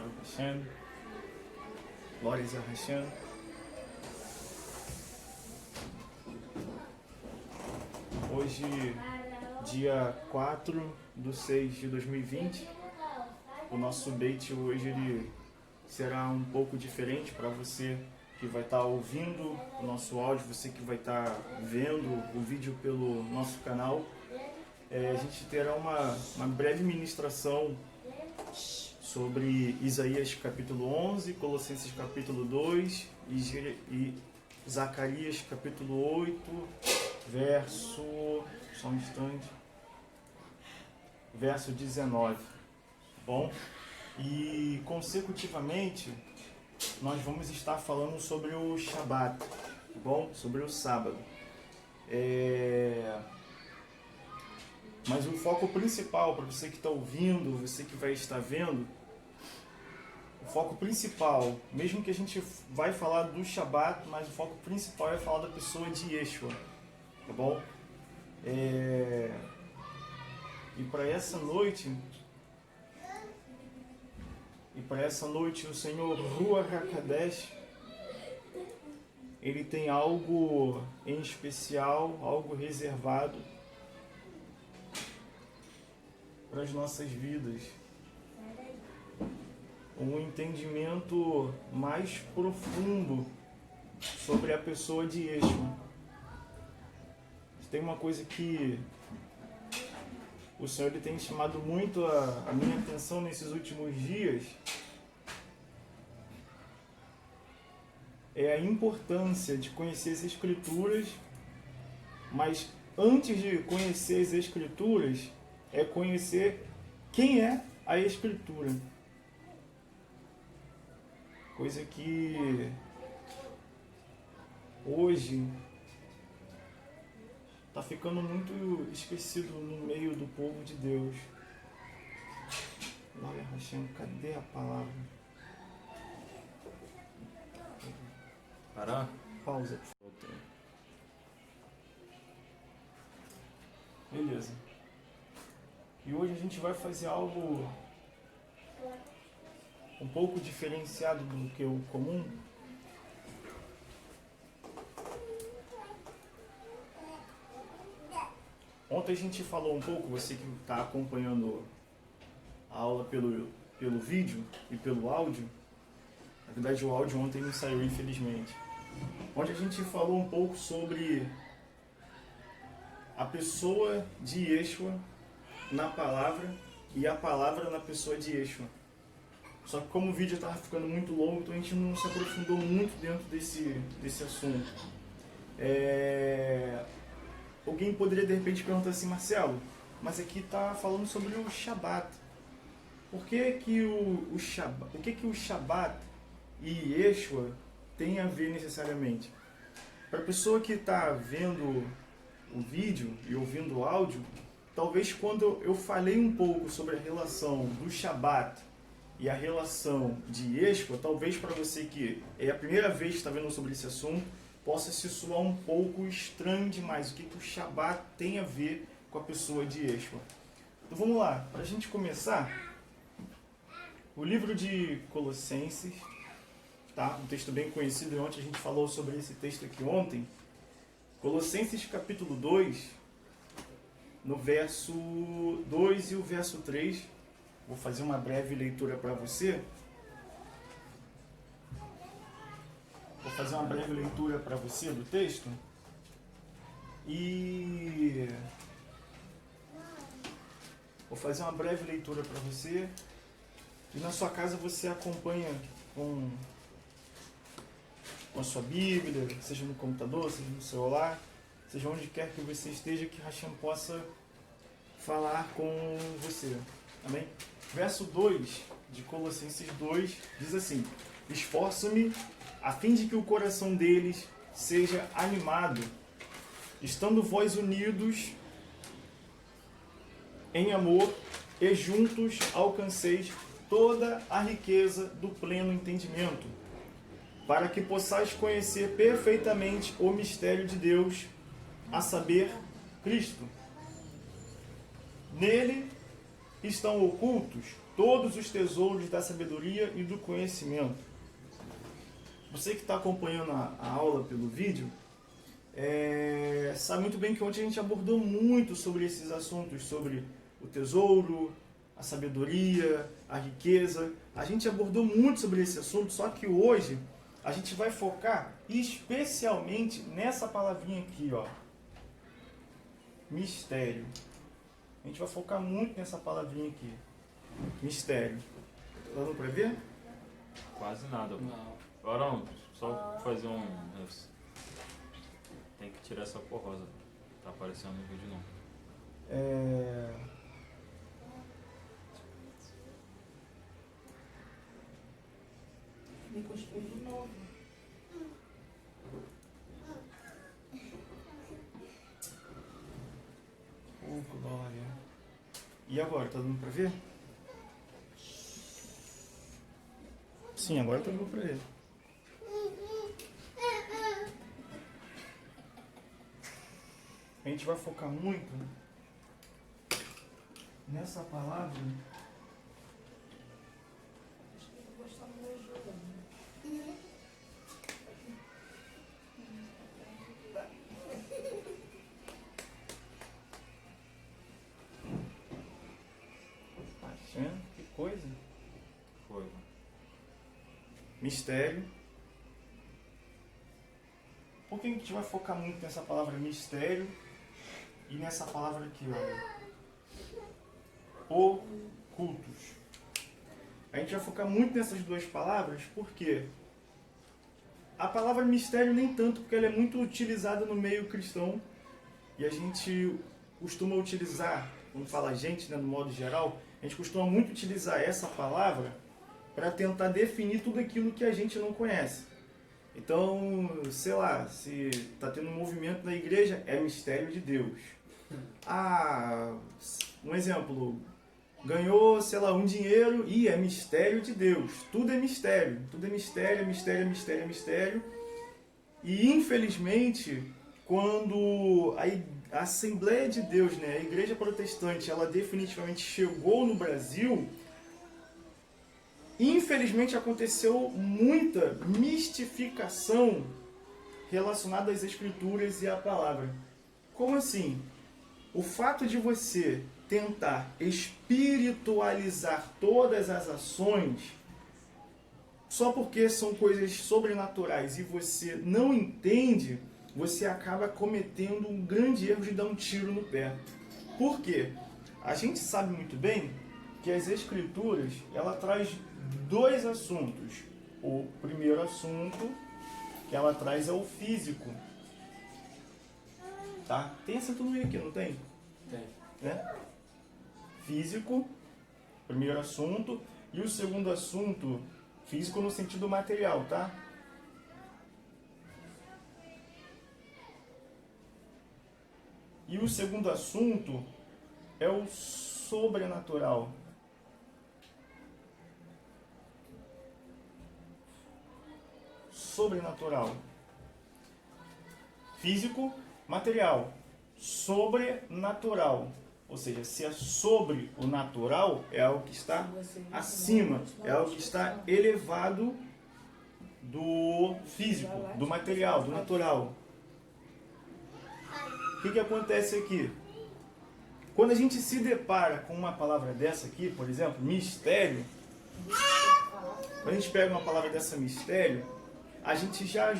Baruch Hashem. Glórias a Hashem. Hoje, dia 4/6/2020, o nosso beit hoje ele será um pouco diferente para você que vai estar ouvindo o nosso áudio, você que vai estar vendo o vídeo pelo nosso canal. A gente terá uma breve ministração sobre Isaías capítulo 11, Colossenses capítulo 2 e Zacarias capítulo 8, verso 19, tá bom? E consecutivamente nós vamos estar falando sobre o Shabat, tá bom? Sobre o sábado. Mas o foco principal para você que está ouvindo, você que vai estar vendo, o foco principal, mesmo que a gente vai falar do Shabat, mas o foco principal é falar da pessoa de Yeshua, tá bom? E para essa noite, o Senhor Ruach HaKodesh, ele tem algo em especial, algo reservado para as nossas vidas. Um entendimento mais profundo sobre a pessoa de Yeshua. Tem uma coisa que o Senhor ele tem chamado muito a minha atenção nesses últimos dias, é a importância de conhecer as Escrituras, mas antes de conhecer as Escrituras, é conhecer quem é a Escritura. Coisa que hoje está ficando muito esquecido no meio do povo de Deus. Glória a Hashem, cadê a palavra? Parar? Pausa. Beleza. E hoje a gente vai fazer algo um pouco diferenciado do que o comum. Ontem a gente falou um pouco, você que está acompanhando a aula pelo vídeo e pelo áudio. Na verdade o áudio ontem não saiu, infelizmente. Onde a gente falou um pouco sobre a pessoa de Yeshua na palavra e a palavra na pessoa de Yeshua. Só que como o vídeo estava ficando muito longo, então a gente não se aprofundou muito dentro desse assunto. Alguém poderia de repente perguntar assim, Marcelo, mas aqui está falando sobre o Shabat. Por que que o Shabat e Yeshua tem a ver necessariamente? Para a pessoa que está vendo o vídeo e ouvindo o áudio, talvez quando eu falei um pouco sobre a relação do Shabat e a relação de Yeshua, talvez para você que é a primeira vez que está vendo sobre esse assunto, possa se soar um pouco estranho demais. O que o Shabat tem a ver com a pessoa de Yeshua? Então vamos lá, para a gente começar, o livro de Colossenses, tá? Um texto bem conhecido, e ontem a gente falou sobre esse texto aqui ontem. Colossenses capítulo 2, no verso 2 e o verso 3, vou fazer uma breve leitura para você. Vou fazer uma breve leitura para você do texto. E na sua casa você acompanha com a sua Bíblia, seja no computador, seja no celular, seja onde quer que você esteja, que Hashem possa falar com você. Amém? Verso 2 de Colossenses 2 diz assim: esforço-me a fim de que o coração deles seja animado, estando vós unidos em amor e juntos alcanceis toda a riqueza do pleno entendimento, para que possais conhecer perfeitamente o mistério de Deus, a saber, Cristo. Nele estão ocultos todos os tesouros da sabedoria e do conhecimento. Você que está acompanhando a aula pelo vídeo, sabe muito bem que ontem a gente abordou muito sobre esses assuntos, sobre o tesouro, a sabedoria, a riqueza. A gente abordou muito sobre esse assunto, só que hoje a gente vai focar especialmente nessa palavrinha aqui, ó. Mistério. A gente vai focar muito nessa palavrinha aqui. Mistério. Tá dando pra ver? Quase nada. Não. Agora, só fazer um... Tem que tirar essa porrosa. Tá aparecendo no vídeo não. Me cuspiu de novo. Glória. E agora, tá dando pra ver? Sim, agora tá dando pra ver. A gente vai focar muito nessa palavra. Acho que ele gostou do meu jogo, né? Tá vendo? Que coisa. Foi. Mistério. Por que a gente vai focar muito nessa palavra mistério e nessa palavra aqui, olha? Ocultos. A gente vai focar muito nessas duas palavras, porque a palavra mistério nem tanto, porque ela é muito utilizada no meio cristão e a gente costuma utilizar, quando fala a gente, né, no modo geral, a gente costuma muito utilizar essa palavra para tentar definir tudo aquilo que a gente não conhece. Então, sei lá, se está tendo um movimento na igreja, é mistério de Deus. Um exemplo, ganhou, sei lá, um dinheiro e é mistério de Deus. Tudo é mistério, mistério, mistério, mistério. E infelizmente, quando a Assembleia de Deus, né, a Igreja Protestante, ela definitivamente chegou no Brasil, infelizmente aconteceu muita mistificação relacionada às Escrituras e à palavra. Como assim? O fato de você tentar espiritualizar todas as ações só porque são coisas sobrenaturais e você não entende, você acaba cometendo um grande erro de dar um tiro no pé. Por quê? A gente sabe muito bem que as Escrituras, ela traz dois assuntos. O primeiro assunto que ela traz é o físico. Tá? Tem essa tudo aqui, não tem? Tem. Né? Físico, primeiro assunto. E o segundo assunto, físico no sentido material, tá? E o segundo assunto é o sobrenatural. Sobrenatural. Físico, material. Sobrenatural. Ou seja, se é sobre o natural, é algo que está acima, é algo que está elevado do físico, do material, do natural. O que acontece aqui? Quando a gente se depara com uma palavra dessa aqui, por exemplo, mistério, quando a gente pega uma palavra dessa, mistério, a gente já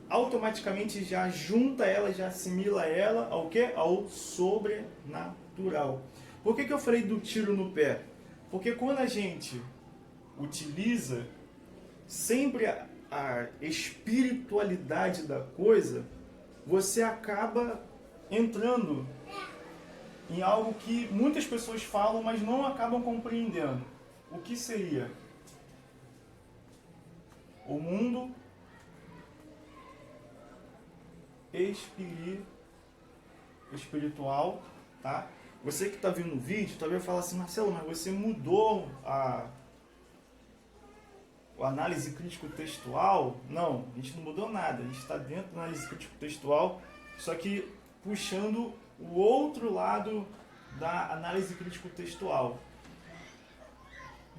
automaticamente já junta ela, já assimila ela ao quê? Ao sobrenatural. Por que eu falei do tiro no pé? Porque quando a gente utiliza sempre a espiritualidade da coisa, você acaba entrando em algo que muitas pessoas falam, mas não acabam compreendendo. O que seria? O mundo espiritual, tá? Você que está vendo o vídeo, talvez fale assim, Marcelo, mas você mudou a análise crítico-textual? Não, a gente não mudou nada, a gente está dentro da análise crítico-textual, só que puxando o outro lado da análise crítico-textual.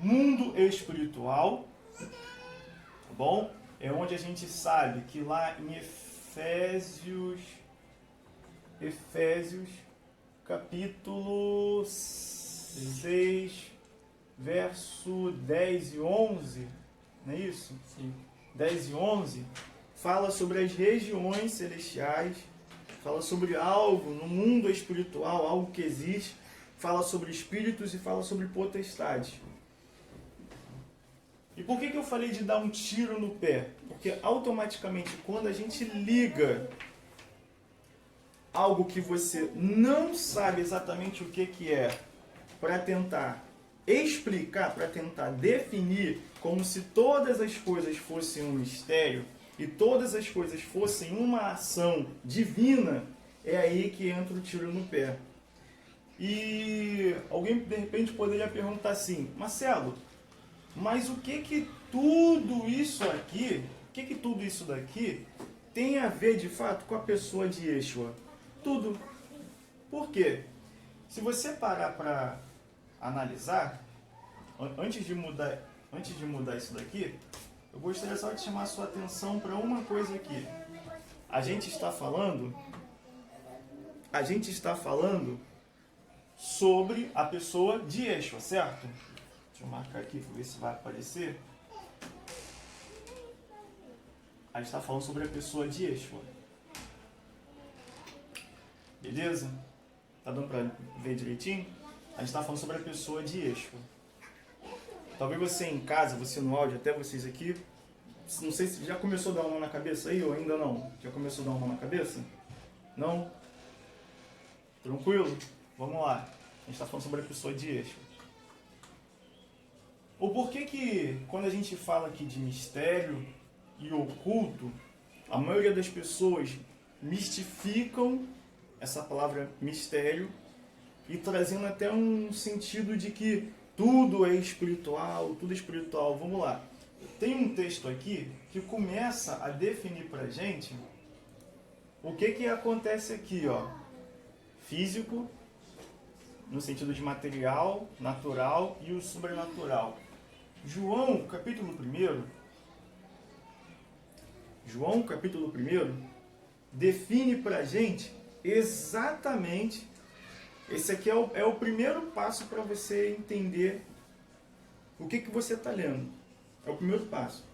mundo espiritual, tá bom? É onde a gente sabe que lá em Efésios, capítulo 6, verso 10 e 11, não é isso? Sim. 10 e 11, fala sobre as regiões celestiais, fala sobre algo no mundo espiritual, algo que existe, fala sobre espíritos e fala sobre potestades. E por que eu falei de dar um tiro no pé? Porque automaticamente quando a gente liga algo que você não sabe exatamente o que é, para tentar explicar, para tentar definir, como se todas as coisas fossem um mistério e todas as coisas fossem uma ação divina, é aí que entra o tiro no pé. E alguém de repente poderia perguntar assim: Marcelo, mas o que tudo isso aqui, tudo isso daqui tem a ver de fato com a pessoa de Yeshua? Tudo. Por quê? Se você parar para analisar, antes de mudar isso daqui, eu gostaria só de chamar a sua atenção para uma coisa aqui. A gente está falando sobre a pessoa de Yeshua, certo? Deixa eu marcar aqui para ver se vai aparecer. A gente está falando sobre a pessoa de Yeshua. Beleza? Tá dando para ver direitinho? A gente está falando sobre a pessoa de Yeshua. Talvez você em casa, você no áudio, até vocês aqui, não sei se já começou a dar uma mão na cabeça aí ou ainda não. Já começou a dar uma mão na cabeça? Não? Tranquilo? Vamos lá. A gente está falando sobre a pessoa de Yeshua. O porquê que quando a gente fala aqui de mistério e oculto, a maioria das pessoas mistificam essa palavra mistério e trazendo até um sentido de que tudo é espiritual, tudo é espiritual. Vamos lá. Tem um texto aqui que começa a definir pra gente o que acontece aqui, ó. Físico, no sentido de material, natural e o sobrenatural. João, capítulo 1, define pra gente exatamente. Esse aqui é o primeiro passo para você entender o que você está lendo. É o primeiro passo.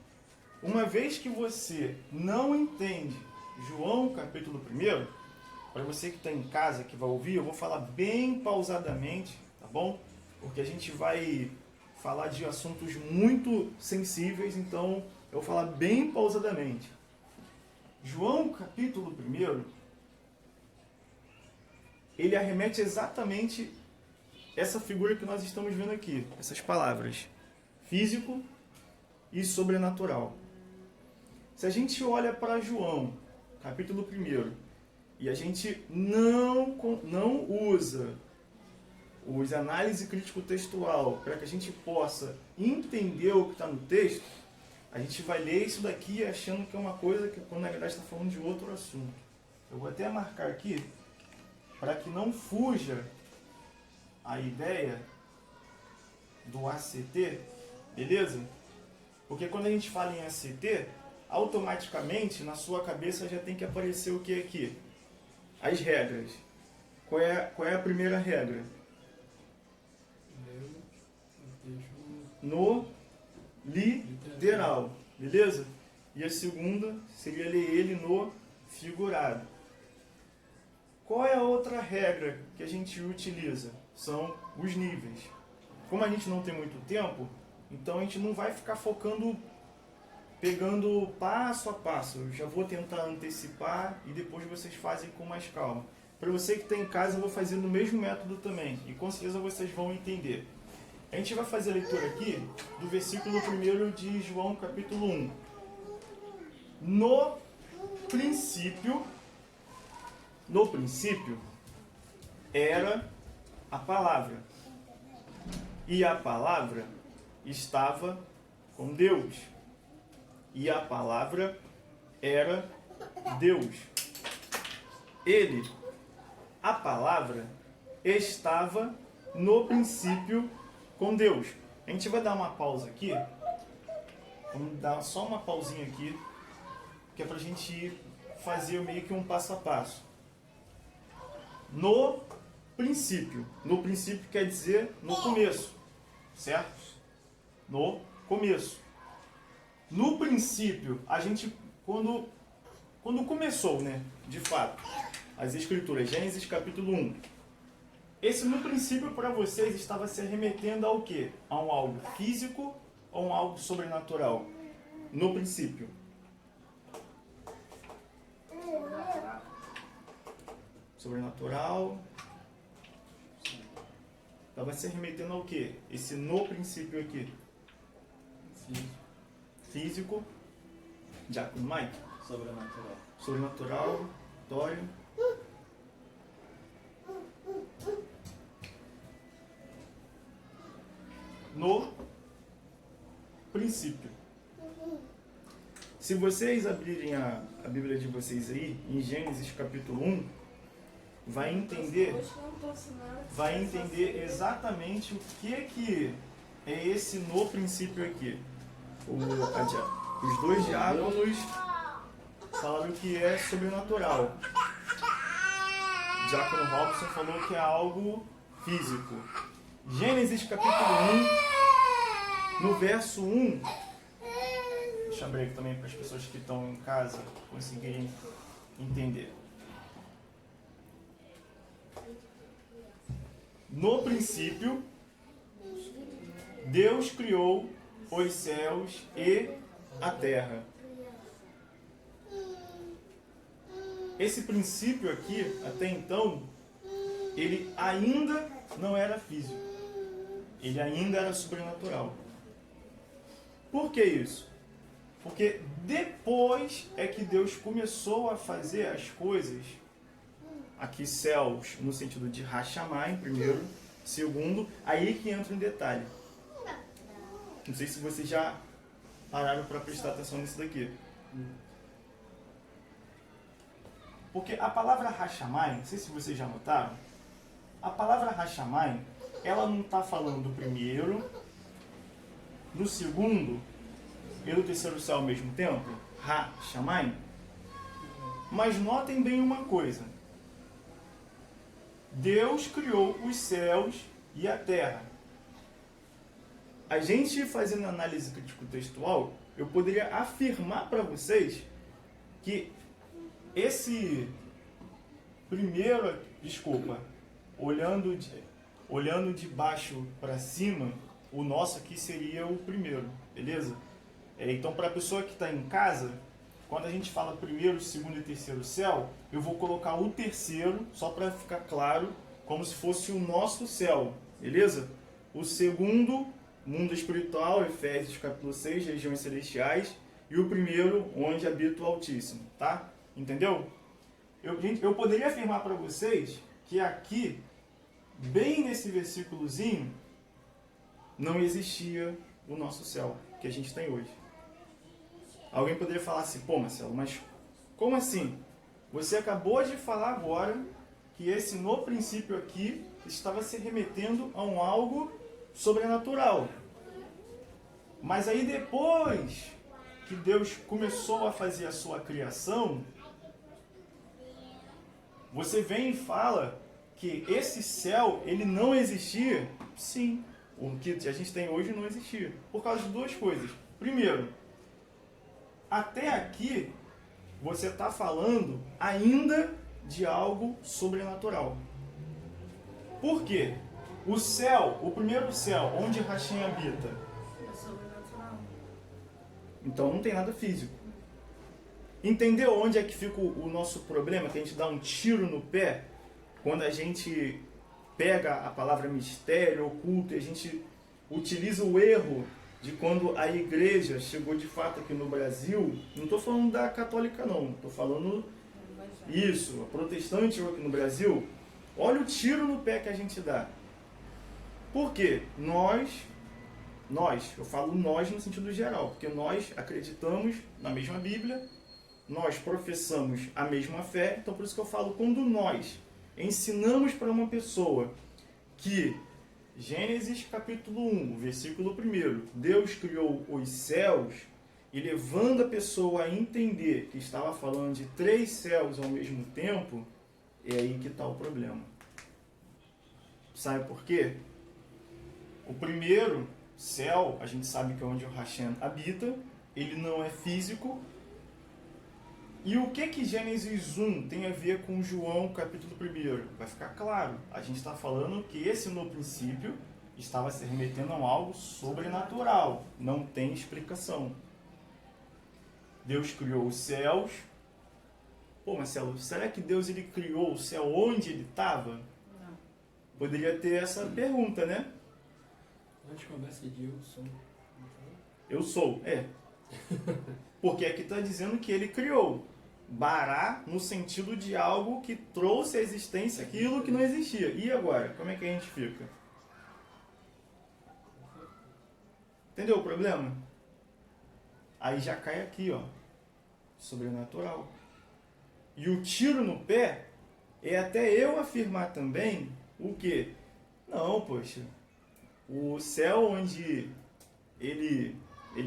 Uma vez que você não entende João capítulo 1, para você que está em casa, que vai ouvir, eu vou falar bem pausadamente, tá bom? Porque a gente vai falar de assuntos muito sensíveis, então eu vou falar bem pausadamente. João capítulo 1, ele arremete exatamente essa figura que nós estamos vendo aqui, essas palavras, físico e sobrenatural. Se a gente olha para João, capítulo 1, e a gente não usa análise crítico-textual para que a gente possa entender o que está no texto, a gente vai ler isso daqui achando que é uma coisa que, quando na verdade está falando de outro assunto. Eu vou até marcar aqui, para que não fuja a ideia do ACT, beleza? Porque quando a gente fala em ACT, automaticamente na sua cabeça já tem que aparecer o que aqui? As regras. Qual é a primeira regra? No literal, beleza? E a segunda seria ler ele no figurado. Qual é a outra regra que a gente utiliza? São os níveis. Como a gente não tem muito tempo, então a gente não vai ficar focando, pegando passo a passo. Eu já vou tentar antecipar e depois vocês fazem com mais calma. Para você que está em casa, eu vou fazer no mesmo método também. E com certeza vocês vão entender. A gente vai fazer a leitura aqui do versículo 1 de João capítulo 1. No princípio era a palavra. E a palavra estava com Deus. E a palavra era Deus. A palavra estava no princípio com Deus. A gente vai dar uma pausa aqui. Vamos dar só uma pausinha aqui, que é pra gente fazer meio que um passo a passo. No princípio. No princípio quer dizer no começo, certo? No começo. No princípio, a gente, quando começou, né, de fato, as escrituras, Gênesis capítulo 1, esse no princípio para vocês estava se remetendo ao quê? A um algo físico ou um algo sobrenatural? No princípio. Sobrenatural. Estava se remetendo ao quê? Esse no princípio aqui. Físico. Diácono Mike. Sobrenatural. Sobrenatural. Tório. No princípio. Se vocês abrirem a Bíblia de vocês aí, em Gênesis capítulo 1, vai entender exatamente o que é esse no princípio aqui. Os dois diáconos falaram que é sobrenatural. O diácono Robson falou que é algo físico. Gênesis capítulo 1, no verso 1, deixa eu abrir aqui também para as pessoas que estão em casa conseguirem entender. No princípio, Deus criou os céus e a terra. Esse princípio aqui, até então, ele ainda não era físico. Ele ainda era sobrenatural. Por que isso? Porque depois é que Deus começou a fazer as coisas, aqui céus no sentido de Hashamai, primeiro, segundo, aí que entra em detalhe. Não sei se vocês já pararam para prestar atenção nisso daqui. Porque a palavra Hashamai, não sei se vocês já notaram, a palavra Hashamai, ela não está falando do primeiro, do segundo e do terceiro céu ao mesmo tempo, Hashamai. Mas notem bem uma coisa. Deus criou os céus e a terra. A gente fazendo análise crítico-textual, eu poderia afirmar para vocês que esse primeiro, olhando de baixo para cima, o nosso aqui seria o primeiro, beleza? Então, para a pessoa que está em casa, quando a gente fala primeiro, segundo e terceiro céu, eu vou colocar o terceiro, só para ficar claro, como se fosse o nosso céu, beleza? O segundo, mundo espiritual, Efésios capítulo 6, regiões celestiais, e o primeiro, onde habita o Altíssimo, tá? Entendeu? Eu poderia afirmar para vocês que aqui, bem nesse versículozinho, não existia o nosso céu, que a gente tem hoje. Alguém poderia falar assim, pô Marcelo, mas como assim? Você acabou de falar agora que esse no princípio aqui estava se remetendo a um algo sobrenatural. Mas aí depois que Deus começou a fazer a sua criação, você vem e fala que esse céu, ele não existia? Sim, o que a gente tem hoje não existia. Por causa de duas coisas. Primeiro, até aqui você está falando ainda de algo sobrenatural. Por quê? O céu, o primeiro céu, onde Hashem habita, É sobrenatural. então não tem nada físico. Entendeu onde é que fica o nosso problema? Que a gente dá um tiro no pé quando a gente pega a palavra mistério, oculto, e a gente utiliza o erro de quando a igreja chegou de fato aqui no Brasil. Não estou falando da católica não, estou falando isso, a protestante aqui no Brasil. Olha o tiro no pé que a gente dá. Por quê? Nós, eu falo nós no sentido geral, porque nós acreditamos na mesma Bíblia, nós professamos a mesma fé, então por isso que eu falo, quando nós ensinamos para uma pessoa que Gênesis capítulo 1, versículo 1. Deus criou os céus e levando a pessoa a entender que estava falando de 3 céus ao mesmo tempo, é aí que está o problema. Sabe por quê? O primeiro céu, a gente sabe que é onde o Hashem habita, ele não é físico. E o que Gênesis 1 tem a ver com João capítulo 1? Vai ficar claro. A gente está falando que esse no princípio estava se remetendo a algo sobrenatural. Não tem explicação. Deus criou os céus. Pô, Marcelo, será que Deus ele criou o céu onde ele estava? Não. Poderia ter essa pergunta, né? Antes conversa de eu sou. Eu sou, Porque aqui está dizendo que ele criou. Bará no sentido de algo que trouxe à existência aquilo que não existia. E agora? Como é que a gente fica? Entendeu o problema? Aí já cai aqui, ó. Sobrenatural. E o tiro no pé é até eu afirmar também o quê? Não, poxa. O céu onde ele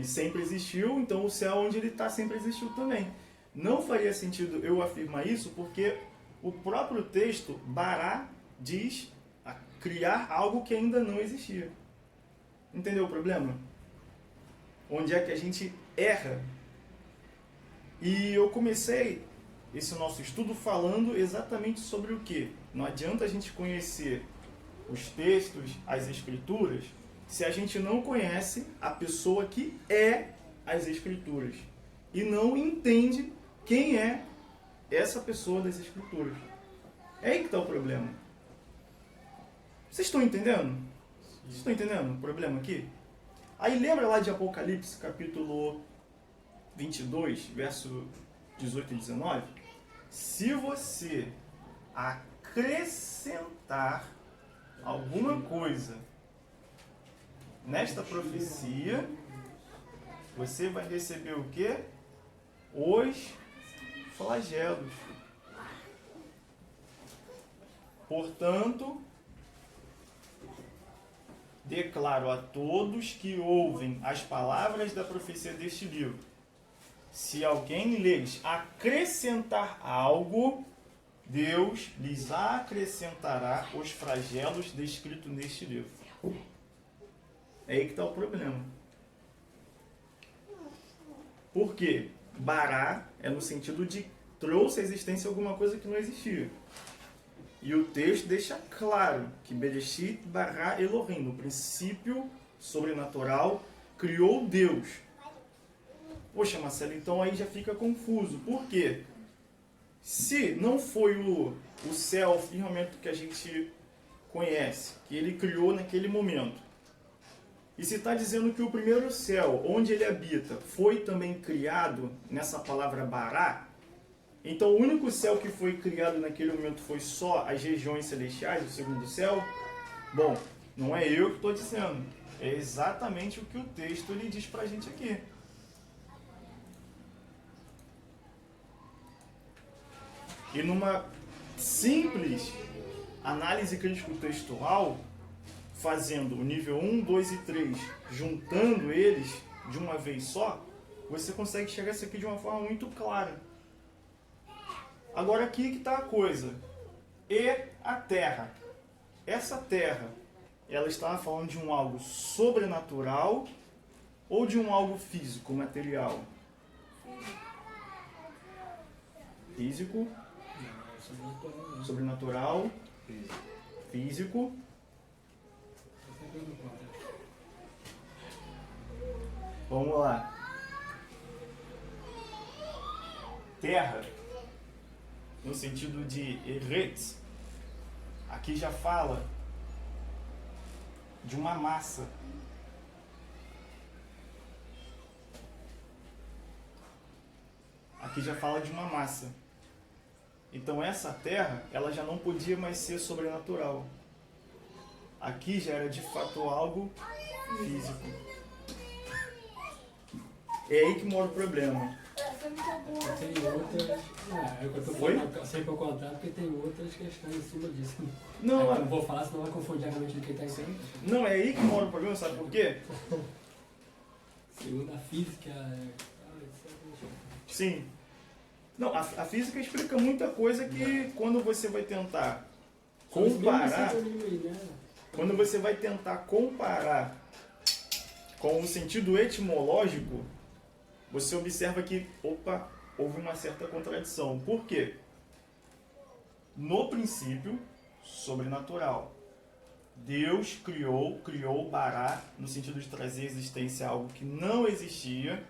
sempre existiu, então o céu onde ele está sempre existiu também. Não faria sentido eu afirmar isso porque o próprio texto, Bará, diz a criar algo que ainda não existia. Entendeu o problema? Onde é que a gente erra? E eu comecei esse nosso estudo falando exatamente sobre o quê? Não adianta a gente conhecer os textos, as escrituras, se a gente não conhece a pessoa que é as escrituras e não entende quem é essa pessoa das escrituras. É aí que está o problema. Vocês estão entendendo? Vocês estão entendendo o problema aqui? Aí lembra lá de Apocalipse, capítulo 22, verso 18 e 19? Se você acrescentar alguma coisa nesta profecia, você vai receber o quê? Os flagelos. Portanto, declaro a todos que ouvem as palavras da profecia deste livro: se alguém lhes acrescentar algo, Deus lhes acrescentará os flagelos descritos neste livro. É aí que está o problema. Por quê? Bará é no sentido de trouxe à existência alguma coisa que não existia. E o texto deixa claro que Bereshit bara Elohim, no princípio sobrenatural, criou Deus. Poxa, Marcelo, então aí já fica confuso. Por quê? Se não foi o céu, o firmamento que a gente conhece, que ele criou naquele momento, e se está dizendo que o primeiro céu, onde ele habita, foi também criado nessa palavra bará, então o único céu que foi criado naquele momento foi só as regiões celestiais, o segundo céu? Bom, não é eu que estou dizendo. É exatamente o que o texto ele diz para a gente aqui. E numa simples análise crítico-textual, fazendo o nível 1, 2 e 3, juntando eles de uma vez só, você consegue chegar a isso aqui de uma forma muito clara. Agora aqui que está a coisa. E a terra. Essa terra, ela estava falando de um algo sobrenatural ou de um algo físico, material? Físico. Sobrenatural. Físico. Vamos lá. Terra, no sentido de eretz, aqui já fala de uma massa. Aqui já fala de uma massa. Então essa terra, ela já não podia mais ser sobrenatural. Aqui já era de fato algo físico. É aí que mora o problema. Essa é muito boa. Tem outras. É que eu tô Foi? falando sempre ao contrário, porque tem outras questões em cima disso. Não, Eu não vou falar, senão vai confundir a mente de quem está em cima. não, é aí que mora o problema, sabe por quê? Segundo a física. Sim. Não, a física explica muita coisa que quando você vai tentar comparar, quando você vai tentar comparar com o sentido etimológico, você observa que, opa, houve uma certa contradição. Por quê? No princípio, sobrenatural. Deus criou Bará, no sentido de trazer à existência algo que não existia.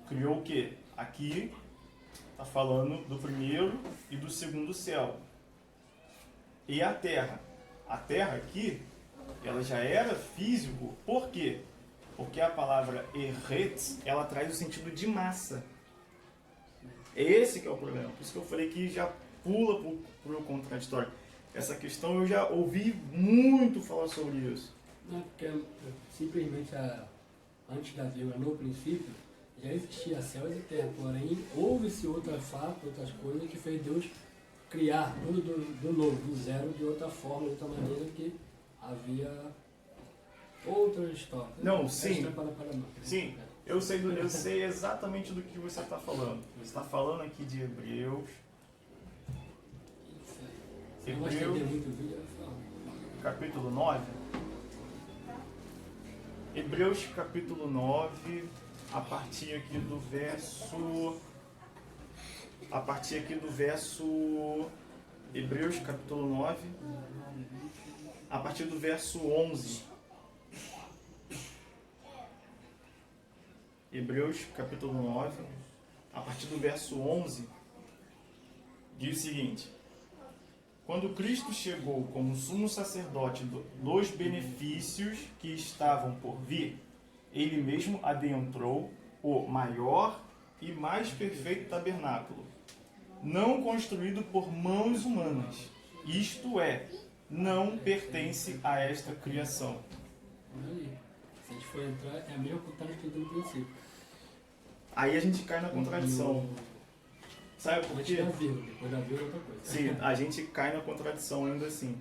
Criou o quê? Aqui está falando do primeiro e do segundo céu. E a Terra? A Terra aqui, ela já era físico. Por quê? Porque a palavra Eretz, ela traz o sentido de massa. Esse que é o problema. Por isso que eu falei que já pula para o contraditório. Essa questão eu já ouvi muito falar sobre isso. Não, porque simplesmente antes da vírgula, no princípio, já existia céus e terra, porém houve-se outra fato, outras coisas que fez Deus criar tudo do novo, do zero, de outra forma, de outra maneira que havia outra história. Não, sim. Para Sim, eu sei exatamente do que você está falando. Você está falando aqui de Hebreus. Se não vai estender muito o vídeo, eu falo. Capítulo 9. Hebreus capítulo 9, a partir aqui do verso Hebreus capítulo 9, a partir do verso 11. Hebreus capítulo 9, a partir do verso 11, diz o seguinte: quando Cristo chegou como sumo sacerdote dos benefícios que estavam por vir, ele mesmo adentrou o maior e mais perfeito tabernáculo, não construído por mãos humanas, isto é, não pertence a esta criação. Olha aí. Se a gente for entrar, é a mesma que está escrito no princípio. Aí a gente cai na contradição. Sabe por Antes quê? da vírgula, depois da vírgula é outra coisa. Sim, a gente cai na contradição ainda assim.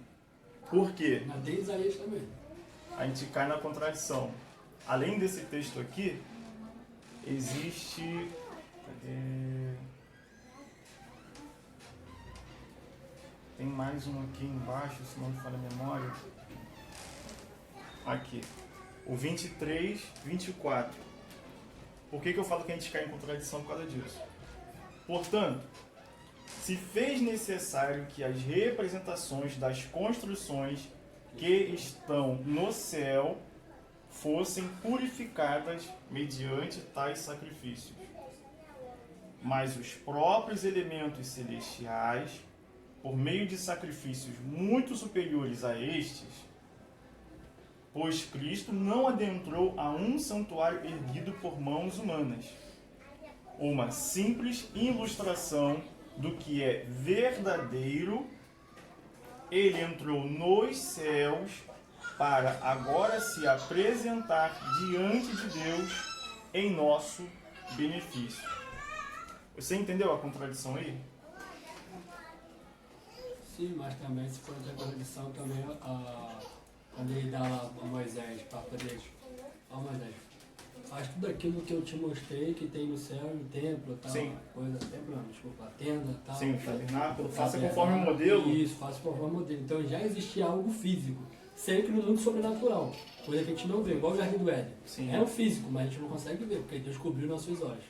Por quê? Mas tem Isaías também. A gente cai na contradição. Além desse texto aqui, existe... Tem mais um aqui embaixo, se não me falha a memória. Aqui. O 23, 24. Por que eu falo que a gente cai em contradição por causa disso? Portanto, se fez necessário que as representações das construções que estão no céu fossem purificadas mediante tais sacrifícios. Mas os próprios elementos celestiais, por meio de sacrifícios muito superiores a estes, pois Cristo não adentrou a um santuário erguido por mãos humanas. Uma simples ilustração do que é verdadeiro, ele entrou nos céus para agora se apresentar diante de Deus em nosso benefício. Você entendeu a contradição aí? Sim, mas também se for ter contradição também quando ele dá lá a Moisés para poder. Ó Moisés, faz tudo aquilo que eu te mostrei que tem no céu, no templo, tal, Sim. coisa, templo não, desculpa, a tenda, tal. Sim, o tabernáculo, faça Tabernáculo, conforme o modelo. Isso, faça conforme o modelo. Então já existia algo físico, sempre no mundo sobrenatural, coisa que a gente não vê, igual o Jardim do Éden. Sim. É um físico, mas a gente não consegue ver, porque Deus cobriu nossos olhos.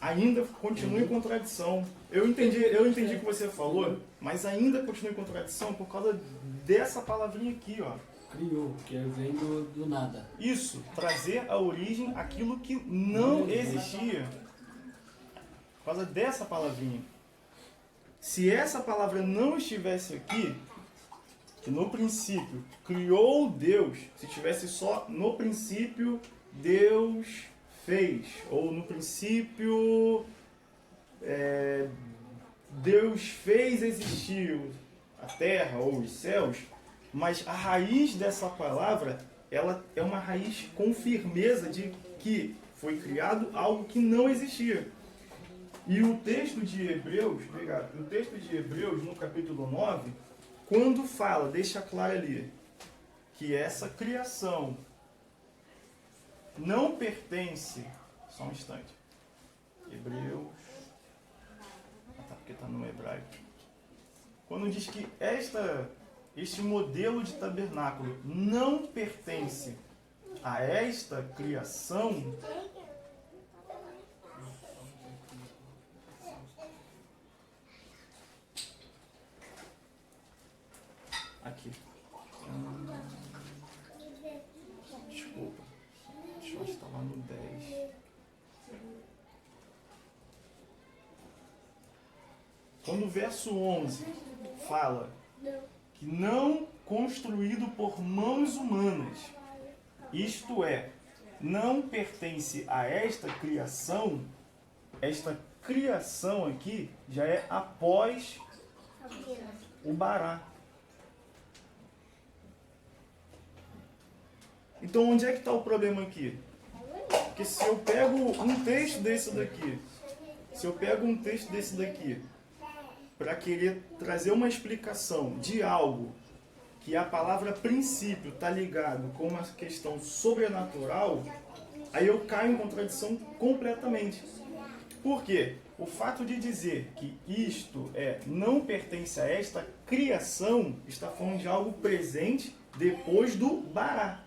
Ainda continua em contradição. Eu entendi o que você falou, mas ainda continua em contradição por causa dessa palavrinha aqui, ó. Criou, que vem do nada. Isso, trazer à origem aquilo que não existia. Por causa dessa palavrinha. Se essa palavra não estivesse aqui, que no princípio criou Deus, se estivesse só no princípio Deus fez, ou no princípio Deus fez existir a terra ou os céus, mas a raiz dessa palavra ela é uma raiz com firmeza de que foi criado algo que não existia. E o texto de Hebreus, obrigado, o texto de Hebreus, no capítulo 9, quando fala, deixa claro ali, que essa criação não pertence, só um instante, Hebreus, tá, porque está no hebraico, quando diz que este modelo de tabernáculo não pertence a esta criação, aqui, desculpa, deixa eu estar lá no 10. Quando o verso 11 fala que não construído por mãos humanas, isto é, não pertence a esta criação aqui já é após o Bará. Então onde é que está o problema aqui? Porque se eu pego um texto desse daqui, para querer trazer uma explicação de algo que a palavra princípio está ligado com uma questão sobrenatural, aí eu caio em contradição completamente. Por quê? O fato de dizer que isto não pertence a esta criação está falando de algo presente depois do Bará.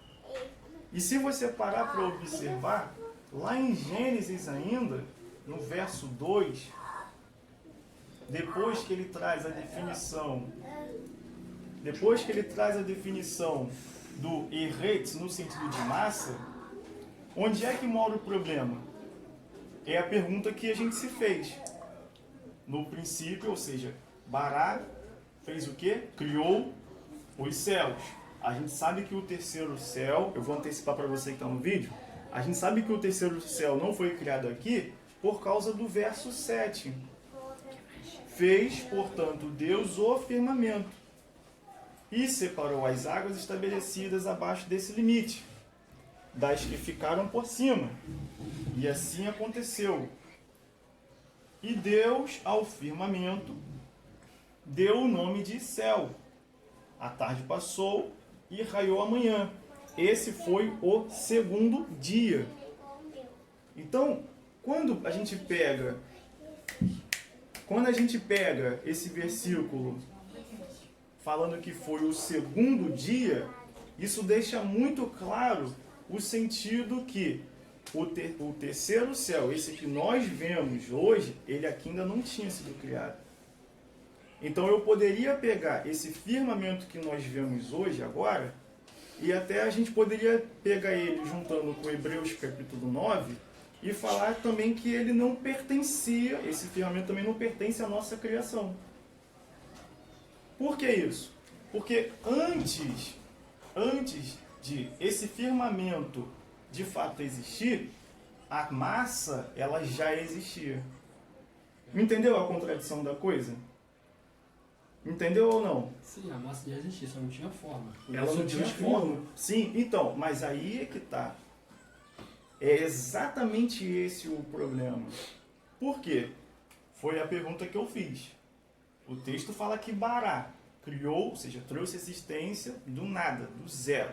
E se você parar para observar, lá em Gênesis ainda, no verso 2, depois que ele traz a definição do Eretz no sentido de massa, onde é que mora o problema? É a pergunta que a gente se fez. No princípio, ou seja, Bará fez o quê? Criou os céus. A gente sabe que o terceiro céu, eu vou antecipar para você que está no vídeo, a gente sabe que o terceiro céu não foi criado aqui por causa do verso 7. Fez, portanto, Deus o firmamento e separou as águas estabelecidas abaixo desse limite, das que ficaram por cima. E assim aconteceu. E Deus, ao firmamento, deu o nome de céu. A tarde passou e raiou a manhã. Esse foi o segundo dia. Então, quando a gente pega esse versículo falando que foi o segundo dia, isso deixa muito claro o sentido que o terceiro céu, esse que nós vemos hoje, ele aqui ainda não tinha sido criado. Então eu poderia pegar esse firmamento que nós vemos hoje, agora, e até a gente poderia pegar ele juntando com Hebreus capítulo 9 e falar também que ele não pertencia, esse firmamento também não pertence à nossa criação. Por que isso? Porque antes de esse firmamento de fato existir, a massa ela já existia. Entendeu a contradição da coisa? Entendeu ou não? Sim, a massa já existia, só não tinha forma. Ela não tinha forma. Sim, então, mas aí é que tá. É exatamente esse o problema. Por quê? Foi a pergunta que eu fiz. O texto fala que Bará criou, ou seja, trouxe existência do nada, do zero.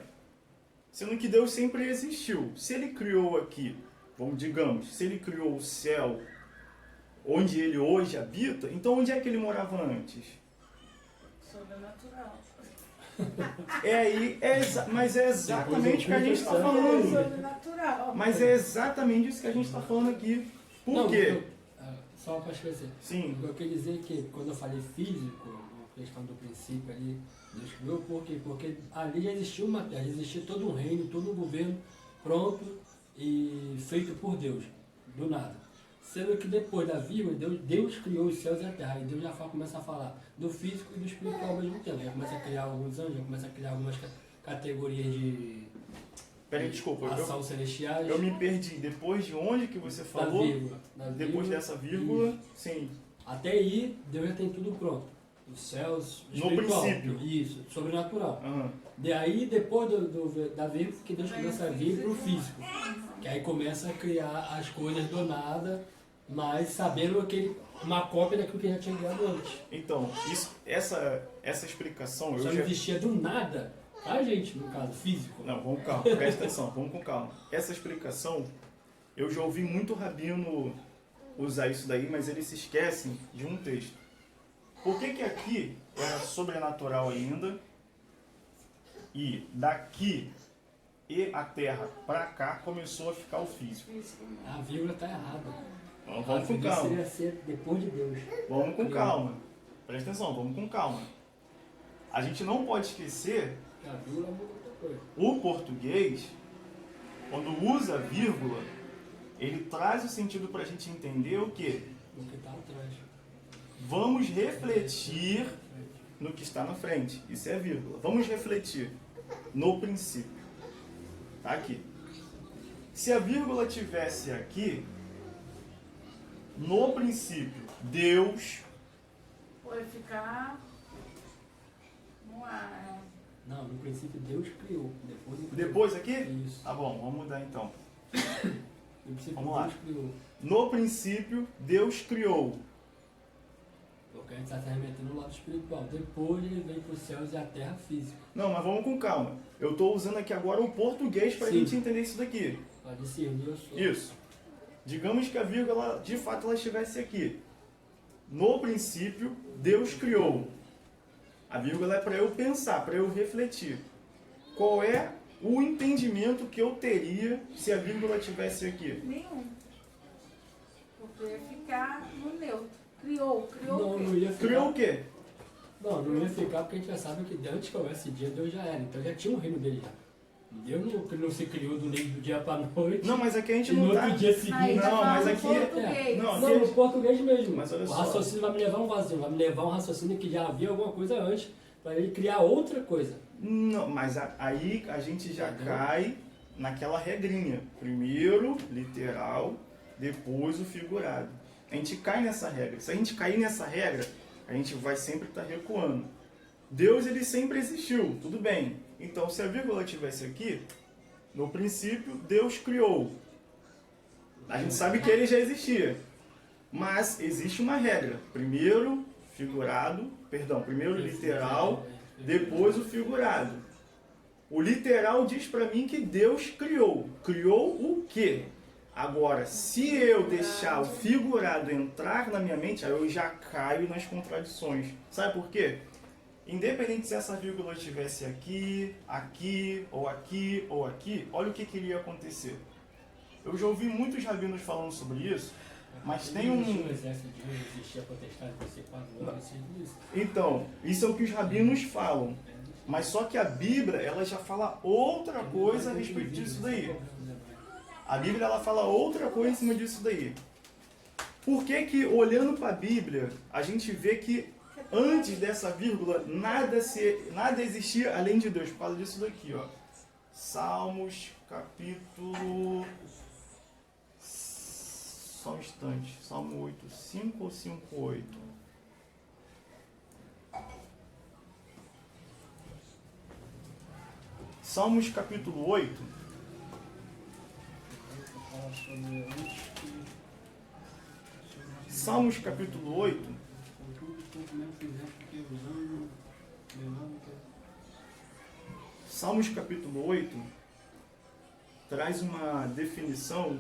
Sendo que Deus sempre existiu. Se ele criou aqui, digamos, se ele criou o céu onde ele hoje habita, então onde é que ele morava antes? Sobrenatural. Mas é exatamente o que a gente está falando. Sobrenatural. Mas é exatamente isso que a gente está falando aqui. Por quê? Só para esclarecer. Sim. Eu queria dizer que quando eu falei físico, a questão do princípio ali, Deus criou, por quê? Porque ali já existia uma terra, já existia todo um reino, todo um governo pronto e feito por Deus, do nada. Sendo que depois da vírgula, Deus criou os céus e a terra. E Deus já começa a falar do físico e do espiritual ao mesmo tempo. Já começa a criar alguns anjos, já começa a criar algumas categorias de Peraí, desculpa. ação celestiais. Eu me perdi. Depois de onde que você falou? Da Depois dessa vírgula, sim. Até aí, Deus já tem tudo pronto. Os céus, No espiritual. princípio. Isso, sobrenatural. Aham. Daí, depois da vírgula, que Deus começa a vir para o físico. Que aí começa a criar as coisas do nada, mas sabendo que uma cópia daquilo que já tinha criado antes. Então, essa explicação Só eu não já... existia do nada, tá, gente? No caso, físico. Não, vamos com calma, presta atenção, vamos com calma. Essa explicação, eu já ouvi muito rabino usar isso daí, mas eles se esquecem de um texto. Por que que aqui era sobrenatural ainda, e daqui e a terra para cá começou a ficar o físico? A vírgula tá errada. Vamos A com vírgula calma. seria ser depois de Deus. Vamos com calma. Presta atenção, vamos com calma. A gente não pode esquecer, A vírgula muda outra coisa. o português, quando usa vírgula, ele traz o sentido para a gente entender o quê? O que tá atrás. Vamos refletir no que está na frente. Isso é vírgula. Vamos refletir no princípio. Tá aqui. Se a vírgula tivesse aqui, no princípio, Deus... Pode ficar no ar. Não, no princípio Deus criou. Depois ele criou. Depois aqui? Isso. Tá bom, vamos mudar então. No princípio Vamos lá. Deus criou. No princípio, Deus criou. Porque a gente está se remetendo no lado espiritual. Depois ele vem para os céus e a terra física. Não, mas vamos com calma. Eu estou usando aqui agora o português para a Sim. gente entender isso daqui. Para discernir eu sou. Isso. Digamos que a vírgula, de fato, ela estivesse aqui. No princípio, Deus criou. A vírgula é para eu pensar, para eu refletir. Qual é o entendimento que eu teria se a vírgula estivesse aqui? Nenhum. Porque ia ficar no neutro. Criou Não, o quê? não ia ficar. Criou o quê? Não ia ficar porque a gente já sabe que antes que houvesse dia, Deus já era. Então já tinha um reino dele já. Deus não se criou do dia para noite. Não, mas aqui a gente E no não outro tá... dia seguinte. Aí, Não, tá mas falando aqui- português. Não, Não, no português mesmo. Mas olha o só. raciocínio vai me levar a um vazio, vai me levar a um raciocínio que já havia alguma coisa antes, para ele criar outra coisa. Não, mas aí a gente já Entendeu? cai naquela regrinha. Primeiro, literal, depois o figurado. A gente cai nessa regra. Se a gente cair nessa regra, a gente vai sempre estar recuando. Deus, ele sempre existiu, tudo bem. Então, se a vírgula estivesse aqui, no princípio, Deus criou. A gente sabe que ele já existia. Mas existe uma regra. Primeiro, figurado, primeiro literal, depois o figurado. O literal diz para mim que Deus criou. Criou o quê? Agora, se eu deixar o figurado entrar na minha mente, aí eu já caio nas contradições. Sabe por quê? Independente se essa vírgula estivesse aqui, aqui, ou aqui, ou aqui, olha o que iria acontecer. Eu já ouvi muitos rabinos falando sobre isso, mas tem Não existia um... o exército de Deus, existia a potestade de ser 4 anos, isso. Então, isso é o que os rabinos falam. Mas só que a Bíblia, ela já fala outra coisa a respeito disso daí. A Bíblia, ela fala outra coisa em cima disso daí. Por que que, olhando para a Bíblia, a gente vê que antes dessa vírgula, nada existia além de Deus? Por causa disso daqui, ó. Salmos, capítulo... Só um instante. Salmo 8.5 ou 5.8? Salmos capítulo 8. Salmos capítulo 8. Salmos capítulo 8 traz uma definição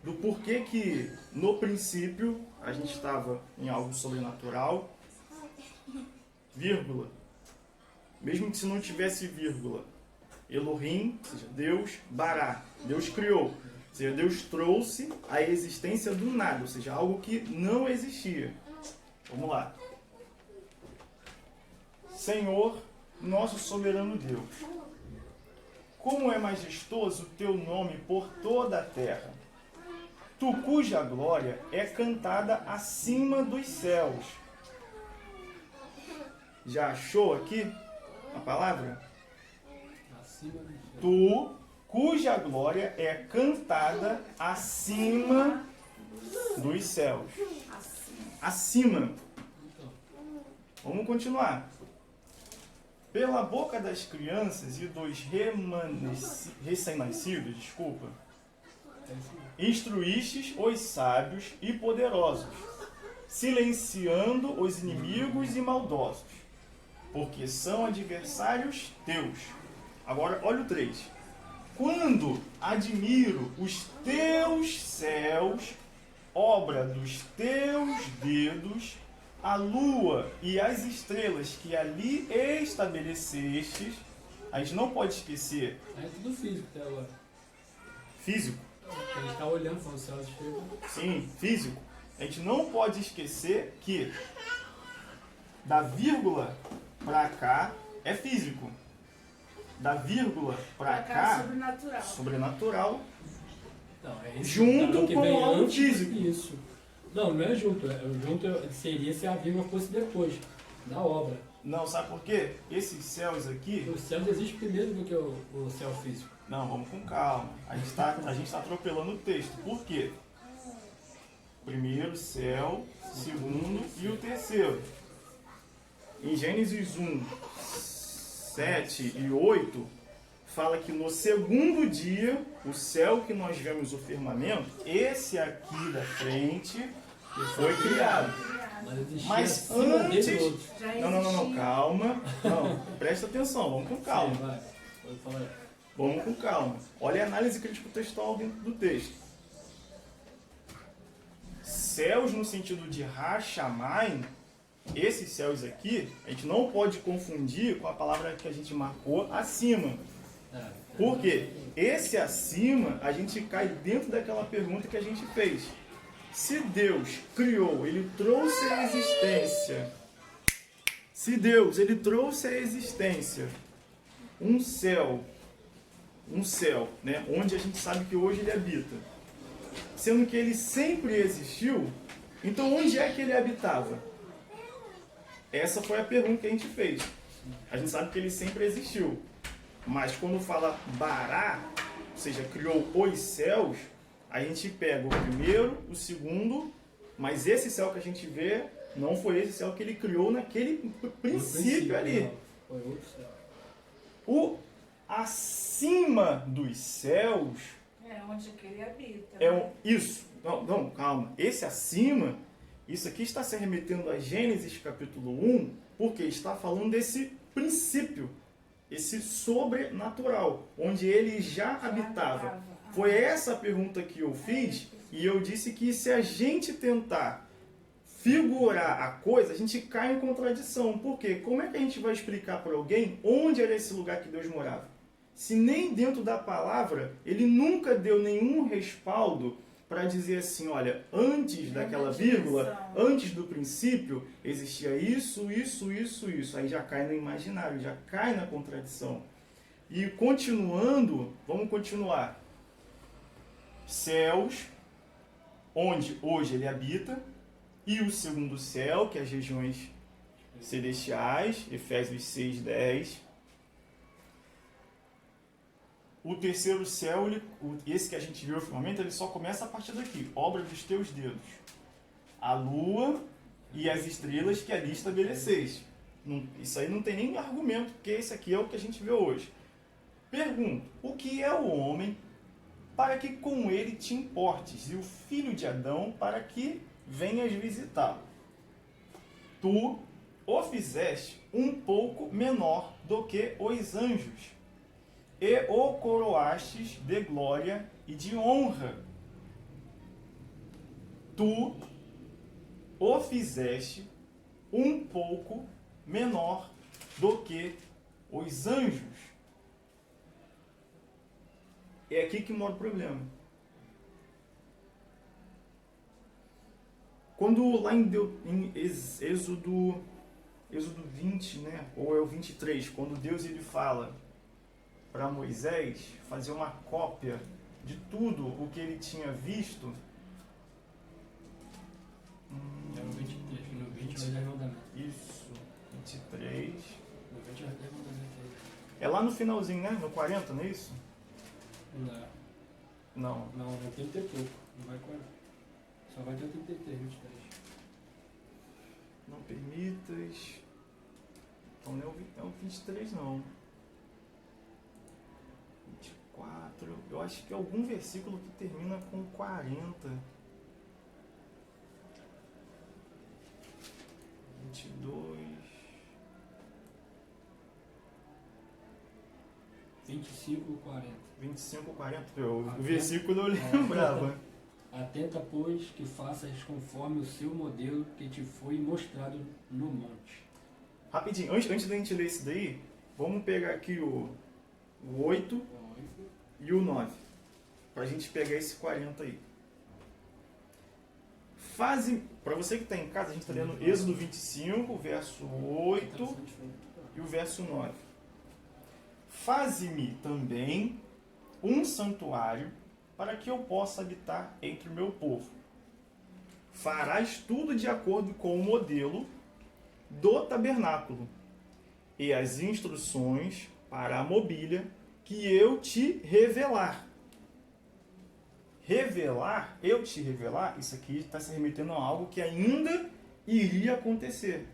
do porquê que no princípio a gente estava em algo sobrenatural, vírgula. Mesmo que se não tivesse vírgula, Elohim, ou seja, Deus, Bará, Deus criou. Ou seja, Deus trouxe a existência do nada, ou seja, algo que não existia. Vamos lá. Senhor, nosso soberano Deus, como é majestoso o teu nome por toda a terra, tu cuja glória é cantada acima dos céus. Já achou aqui a palavra? Acima do céu. Tu, cuja glória é cantada acima dos céus. Assim. Acima. Vamos continuar. Pela boca das crianças e dos recém-nascidos, desculpa, instruístes os sábios e poderosos, silenciando os inimigos e maldosos, porque são adversários teus. Agora, olha o 3. Quando admiro os teus céus, obra dos teus dedos, a lua e as estrelas que ali estabelecestes, a gente não pode esquecer. É tudo físico até agora. Físico? A gente está olhando para o céu das estrelas. Sim, físico. A gente não pode esquecer que da vírgula para cá é físico. Da vírgula para cá, sobrenatural. sobrenatural. Não, é isso. Junto que com vem algo antes físico. Isso. Não, não é junto. Junto seria se a vírgula fosse depois da obra. Não, sabe por quê? Esses céus aqui. O céu existe primeiro do que o céu físico. Não, vamos com calma. A gente tá atropelando o texto. Por quê? Primeiro céu, segundo e o terceiro. Em Gênesis 1, 7 e 8, fala que no segundo dia, o céu que nós vemos o firmamento, esse aqui da frente, foi criado. Mas antes. Não, calma. Não, presta atenção, vamos com calma. Sim, vai. Pode falar. Vamos com calma. Olha a análise crítico-textual dentro do texto. Céus no sentido de Hashamayim, esses céus aqui, a gente não pode confundir com a palavra que a gente marcou acima. Por quê? Esse acima, a gente cai dentro daquela pergunta que a gente fez. Se Deus criou, Ele trouxe a existência. Se Deus, Ele trouxe a existência, um céu, né, onde a gente sabe que hoje Ele habita, sendo que Ele sempre existiu, então onde é que Ele habitava? Essa foi a pergunta que a gente fez. A gente sabe que Ele sempre existiu, mas quando fala bará, ou seja, criou os céus, a gente pega o primeiro, o segundo, mas esse céu que a gente vê não foi esse céu que Ele criou naquele princípio ali. Não. Foi outro céu. O acima dos céus É onde que ele habita. isso. Não, calma. Esse acima, isso aqui está se remetendo a Gênesis capítulo 1, porque está falando desse princípio, esse sobrenatural, onde ele já habitava. Foi essa a pergunta que eu fiz, e eu disse que se a gente tentar figurar a coisa, a gente cai em contradição. Por quê? Como é que a gente vai explicar para alguém onde era esse lugar que Deus morava? Se nem dentro da palavra, ele nunca deu nenhum respaldo para dizer assim, olha, antes daquela vírgula, antes do princípio, existia isso, isso, isso, isso. Aí já cai no imaginário, já cai na contradição. E continuando, vamos continuar. Céus, onde hoje ele habita, e o segundo céu, que é as regiões celestiais, Efésios 6, 10. O terceiro céu, esse que a gente viu o firmamento, ele só começa a partir daqui, obra dos teus dedos. A lua e as estrelas que ali estabeleceste. Isso aí não tem nem argumento, porque esse aqui é o que a gente vê hoje. Pergunto, o que é o homem para que com ele te importes, e o filho de Adão para que venhas visitá-lo? Tu o fizeste um pouco menor do que os anjos, e o coroastes de glória e de honra. Tu o fizeste um pouco menor do que os anjos. É aqui que mora o problema. Quando lá em Êxodo 20, né, ou é o 23, quando Deus ele fala para Moisés fazer uma cópia de tudo o que ele tinha visto. É o 23, no 20 é o 10 mandamentos. Isso, 23. No 20 é o 10 mandamentos. É lá no finalzinho, né? No 40, não é isso? Não, Não. é 30 e pouco. Não vai 40. Só vai ter 33, 23. Não permitas. Então não é o 23 não. 24. Eu acho que é algum versículo que termina com 40. 22. 25, 40. 25, 40. O versículo eu lembrava. Atenta, pois, que faças conforme o seu modelo que te foi mostrado no monte. Rapidinho, antes da gente ler isso daí, vamos pegar aqui o 8 e o 9. Pra gente pegar esse 40 aí. Para você que está em casa, a gente está lendo Êxodo 25, verso 8 e o verso 9. Faze-me também um santuário para que eu possa habitar entre o meu povo. Farás tudo de acordo com o modelo do tabernáculo e as instruções para a mobília que eu te revelar. Eu te revelar, isso aqui está se remetendo a algo que ainda iria acontecer.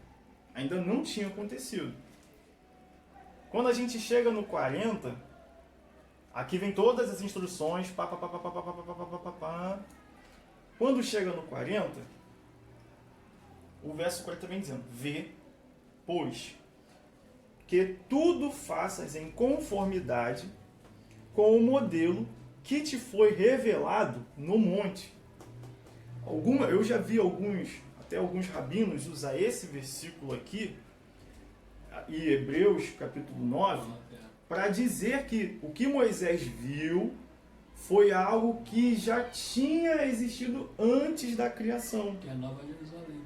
Ainda não tinha acontecido. Quando a gente chega no 40, aqui vem todas as instruções. Quando chega no 40, o verso 40 vem dizendo: vê, pois, que tudo faças em conformidade com o modelo que te foi revelado no monte. Eu já vi até alguns rabinos usar esse versículo aqui, em Hebreus capítulo 9, para dizer que o que Moisés viu foi algo que já tinha existido antes da criação. Que é a Nova Jerusalém.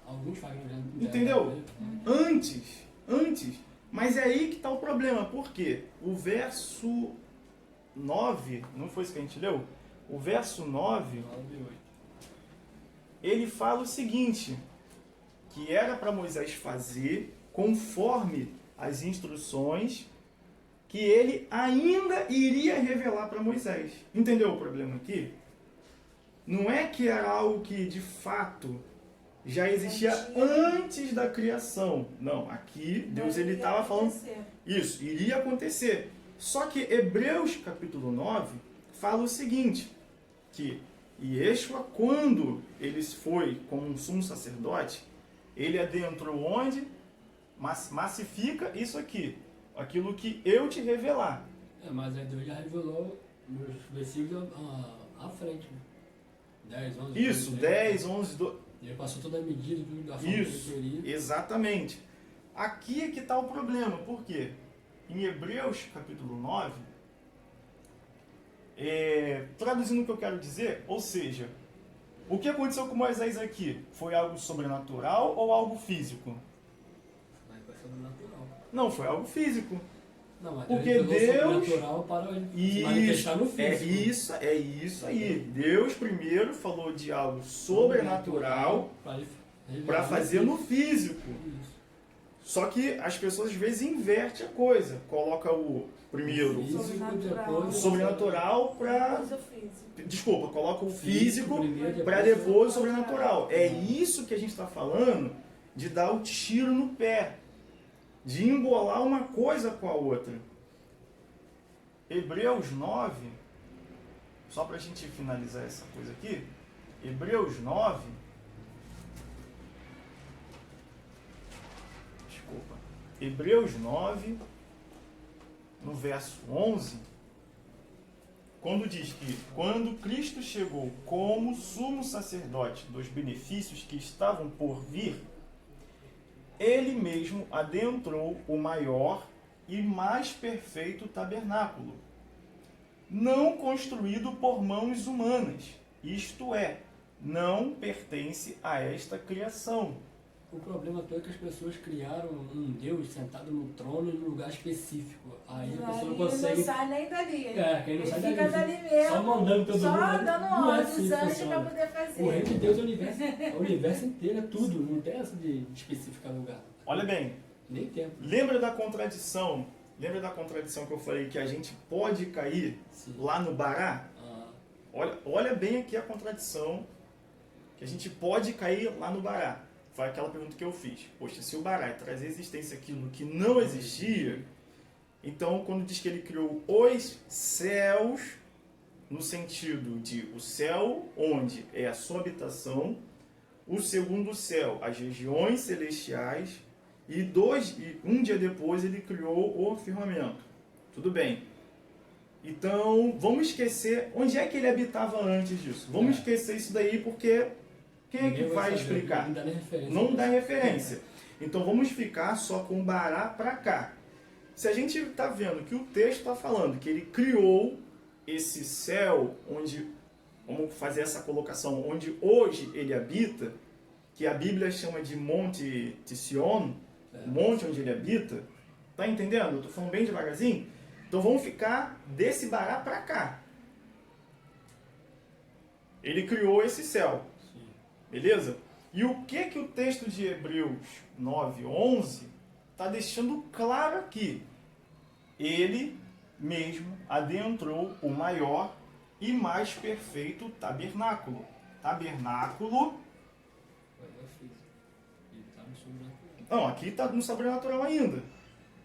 Alguns falam. Entendeu? Antes. Mas é aí que está o problema. Por quê? O verso 9, não foi isso que a gente leu? O verso 9, 9 e 8. Ele fala o seguinte, que era para Moisés fazer conforme as instruções que ele ainda iria revelar para Moisés. Entendeu o problema aqui? Não é que era algo que de fato já existia antes da criação. Não, aqui Deus ele estava falando isso, iria acontecer. Só que Hebreus capítulo 9 fala o seguinte, que Yeshua, quando ele foi como um sumo sacerdote, ele adentrou onde? Massifica isso aqui, aquilo que eu te revelar. Mas aí Deus já revelou nos versículos à frente, né? 10, 11... Isso, 10, 11, 12... Ele passou toda a medida da forma isso, que ele queria. Exatamente. Aqui é que está o problema, por quê? Em Hebreus capítulo 9, traduzindo o que eu quero dizer, ou seja, o que aconteceu com Moisés aqui? Foi algo sobrenatural ou algo físico? Foi sobrenatural. Não, foi algo físico. Não, mas porque Deus sobrenatural para se manifestar no físico. É isso aí. Deus primeiro falou de algo sobrenatural para fazer no físico. Isso. Só que as pessoas às vezes invertem a coisa. Coloca o primeiro o sobrenatural para... Desculpa, coloca o físico para depois o sobrenatural. É isso que a gente está falando de dar o tiro no pé. De embolar uma coisa com a outra. Hebreus 9, só para a gente finalizar essa coisa aqui, Hebreus 9, Hebreus 9, no verso 11, quando diz que quando Cristo chegou como sumo sacerdote dos benefícios que estavam por vir, ele mesmo adentrou o maior e mais perfeito tabernáculo, não construído por mãos humanas, isto é, não pertence a esta criação. O problema todo é que as pessoas criaram um Deus sentado no trono em um lugar específico. Aí a pessoa não consegue... não sai nem dali. Quem não sai fica dali mesmo. Só mandando todo mundo. Só dando ordem assim dos anjos para poder fazer. O reino de Deus é o universo inteiro, é tudo. Não tem essa de especificar lugar. Olha bem. Nem tempo. Lembra da contradição que eu falei que a gente pode cair lá no Bará? Olha bem aqui a contradição que a gente pode cair lá no Bará. foi aquela pergunta que eu fiz. Poxa, se o Barai traz à existência aquilo que não existia, então quando diz que ele criou os céus, no sentido de o céu, onde é a sua habitação, o segundo céu, as regiões celestiais, e um dia depois ele criou o firmamento. Tudo bem. Então, vamos esquecer onde é que ele habitava antes disso. Vamos esquecer isso daí, porque quem é que vai explicar? Não dá nem referência. Não dá referência. Então, vamos ficar só com o Bará para cá. Se a gente está vendo que o texto está falando que ele criou esse céu, onde, vamos fazer essa colocação, onde hoje ele habita, que a Bíblia chama de Monte Sion, o monte onde ele habita, tá entendendo? Eu estou falando bem devagarzinho. Então vamos ficar desse Bará para cá. Ele criou esse céu. Sim. Beleza? E o que o texto de Hebreus 9:11 está deixando claro aqui? Ele mesmo adentrou o maior e mais perfeito tabernáculo. Tabernáculo. Não, aqui está no sobrenatural ainda.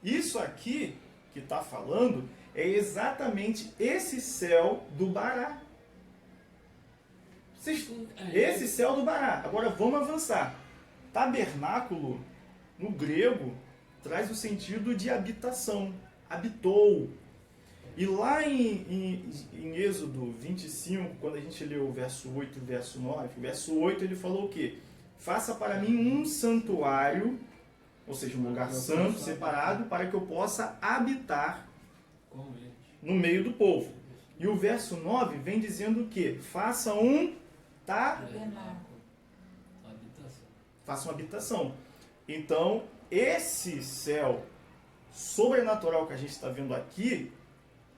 Isso aqui que está falando é exatamente esse céu do Bará. Esse céu do Bará. Agora vamos avançar. Tabernáculo, no grego, traz o sentido de habitação. Habitou. E lá em Êxodo 25, quando a gente leu o verso 8 e o verso 9, o verso 8 ele falou o quê? Faça para mim um santuário, ou seja, um lugar santo, separado, para que eu possa habitar no meio do povo. E o verso 9 vem dizendo o quê? Faça um tabernáculo. Faça uma habitação. Então, esse céu sobrenatural que a gente está vendo aqui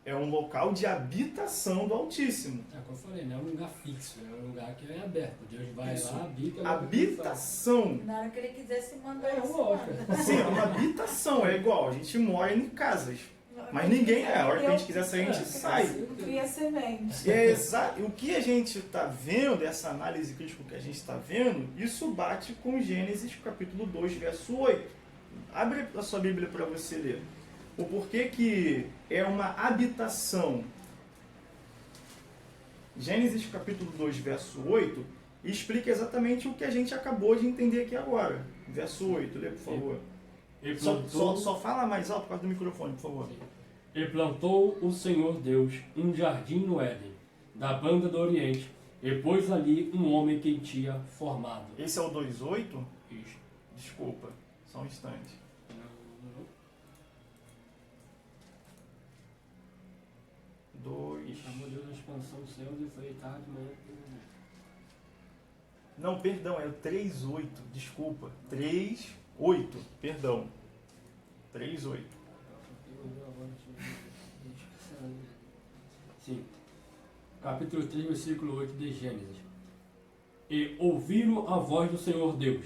é um local de habitação do Altíssimo. É como eu falei, não é um lugar fixo, é um lugar que é aberto. Deus vai Isso. lá, habita. Habitação. Na hora que ele quisesse mandar É, isso, lógico. manda. Sim, é uma habitação. É igual, a gente mora em casas. Mas ninguém é. A hora que a gente quiser sair, a gente sai. Cria semente. E é exato. O que a gente está vendo, essa análise crítica que a gente está vendo, isso bate com Gênesis capítulo 2, verso 8. Abre a sua Bíblia para você ler. O porquê que é uma habitação. Gênesis capítulo 2, verso 8, explica exatamente o que a gente acabou de entender aqui agora. Verso 8, lê por favor. Só fala mais alto por causa do microfone, por favor. E plantou o Senhor Deus um jardim no Éden, da banda do Oriente, e pôs ali um homem que tinha formado. Esse é o 2.8? Isso. Desculpa, só um instante. Chamou Deus na expansão dos céus e foi tarde, mas... Não, perdão, é o 3.8, desculpa. 3.8, perdão. 3.8. Sim. Capítulo 3, versículo 8 de Gênesis. E ouviram a voz do Senhor Deus,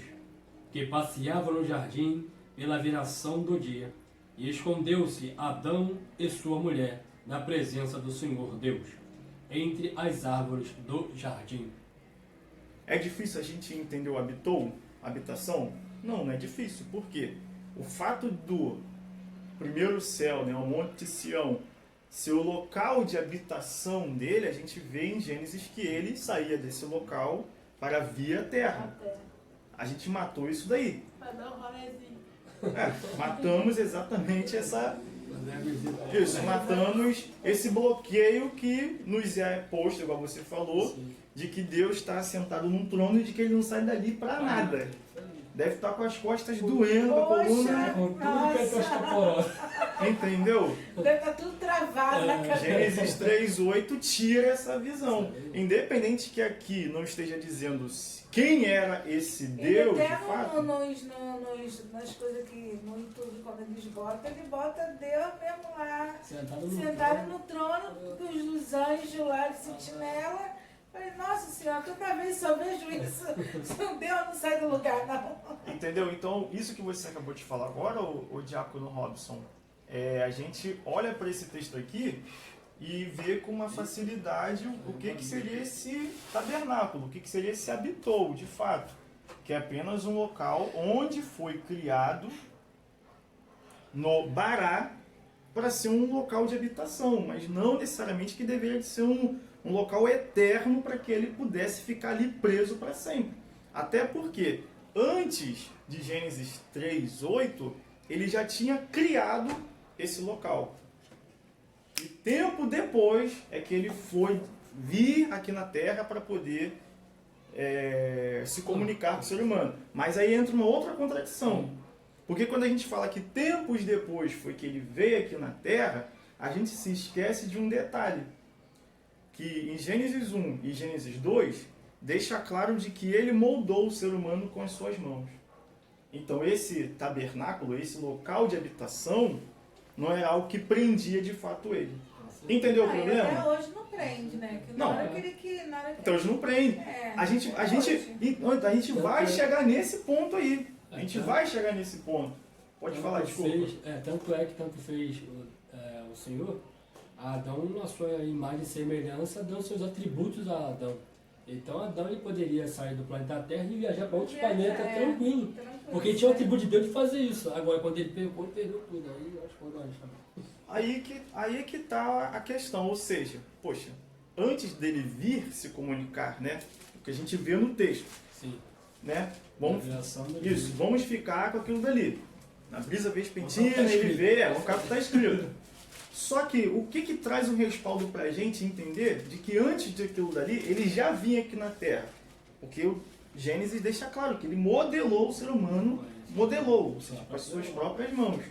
que passeava no jardim pela viração do dia, e escondeu-se Adão e sua mulher da presença do Senhor Deus, entre as árvores do jardim. É difícil a gente entender o habitou, habitação? Não, não é difícil. Por quê? O fato do primeiro céu, né, o Monte Sião, ser o local de habitação dele, a gente vê em Gênesis que ele saía desse local para vir à terra. A gente matou isso daí. Pra dar um rolezinho. Matamos exatamente isso, matamos esse bloqueio que nos é posto, igual você falou, de que Deus está sentado num trono e de que ele não sai dali para nada. Deve estar com as costas doendo, a coluna. Com tudo que é osteoporose. Entendeu? Deve estar tudo travado na cabeça. Gênesis 3.8 tira essa visão. Independente que aqui não esteja dizendo quem era esse Deus, Ele de até fato. nas coisas que no YouTube, quando eles botam, ele bota Deus mesmo lá, Sentado sentado no trono, os anjos lá de sentinela. Falei, nossa senhora, toda vez só vejo isso. Deus não sai do lugar, não. Entendeu? Então, isso que você acabou de falar agora, o Diácono Robson, a gente olha para esse texto aqui e vê com uma facilidade o que seria esse tabernáculo, o que seria esse habitou, de fato. que é apenas um local onde foi criado no Bará para ser um local de habitação, mas não necessariamente que deveria ser um local eterno para que ele pudesse ficar ali preso para sempre. Até porque antes de Gênesis 3:8, ele já tinha criado esse local. E tempo depois é que ele foi vir aqui na Terra para poder se comunicar com o ser humano. Mas aí entra uma outra contradição. Porque quando a gente fala que tempos depois foi que ele veio aqui na Terra, a gente se esquece de um detalhe. Que em Gênesis 1 e Gênesis 2, deixa claro de que ele moldou o ser humano com as suas mãos. Então esse tabernáculo, esse local de habitação, não era algo que prendia de fato ele. Entendeu o Até problema? hoje não prende, né? Que Não. na hora que ele... Na hora que Então hoje não prende. A gente vai chegar nesse ponto aí. A gente vai chegar nesse ponto. Pode falar, desculpa. Tanto fez o Senhor, a Adão, na sua imagem e semelhança, deu seus atributos a Adão. Então Adão ele poderia sair do planeta Terra e viajar para outros planetas tranquilo. Porque tinha o atributo de Deus de fazer isso. Agora, quando ele pegou, ele perdeu tudo. Aí eu acho que foi longe também. Aí que está a questão. Ou seja, poxa, antes dele vir se comunicar, né? O que a gente vê no texto. Sim. Né? Isso, vamos ficar com aquilo dali. Na brisa vespertina, ele vê, o que está escrito. Só que o que traz um respaldo para a gente entender de que antes daquilo dali, ele já vinha aqui na Terra. Porque o Gênesis deixa claro que ele modelou o ser humano, modelou, ou seja, com as suas próprias mãos.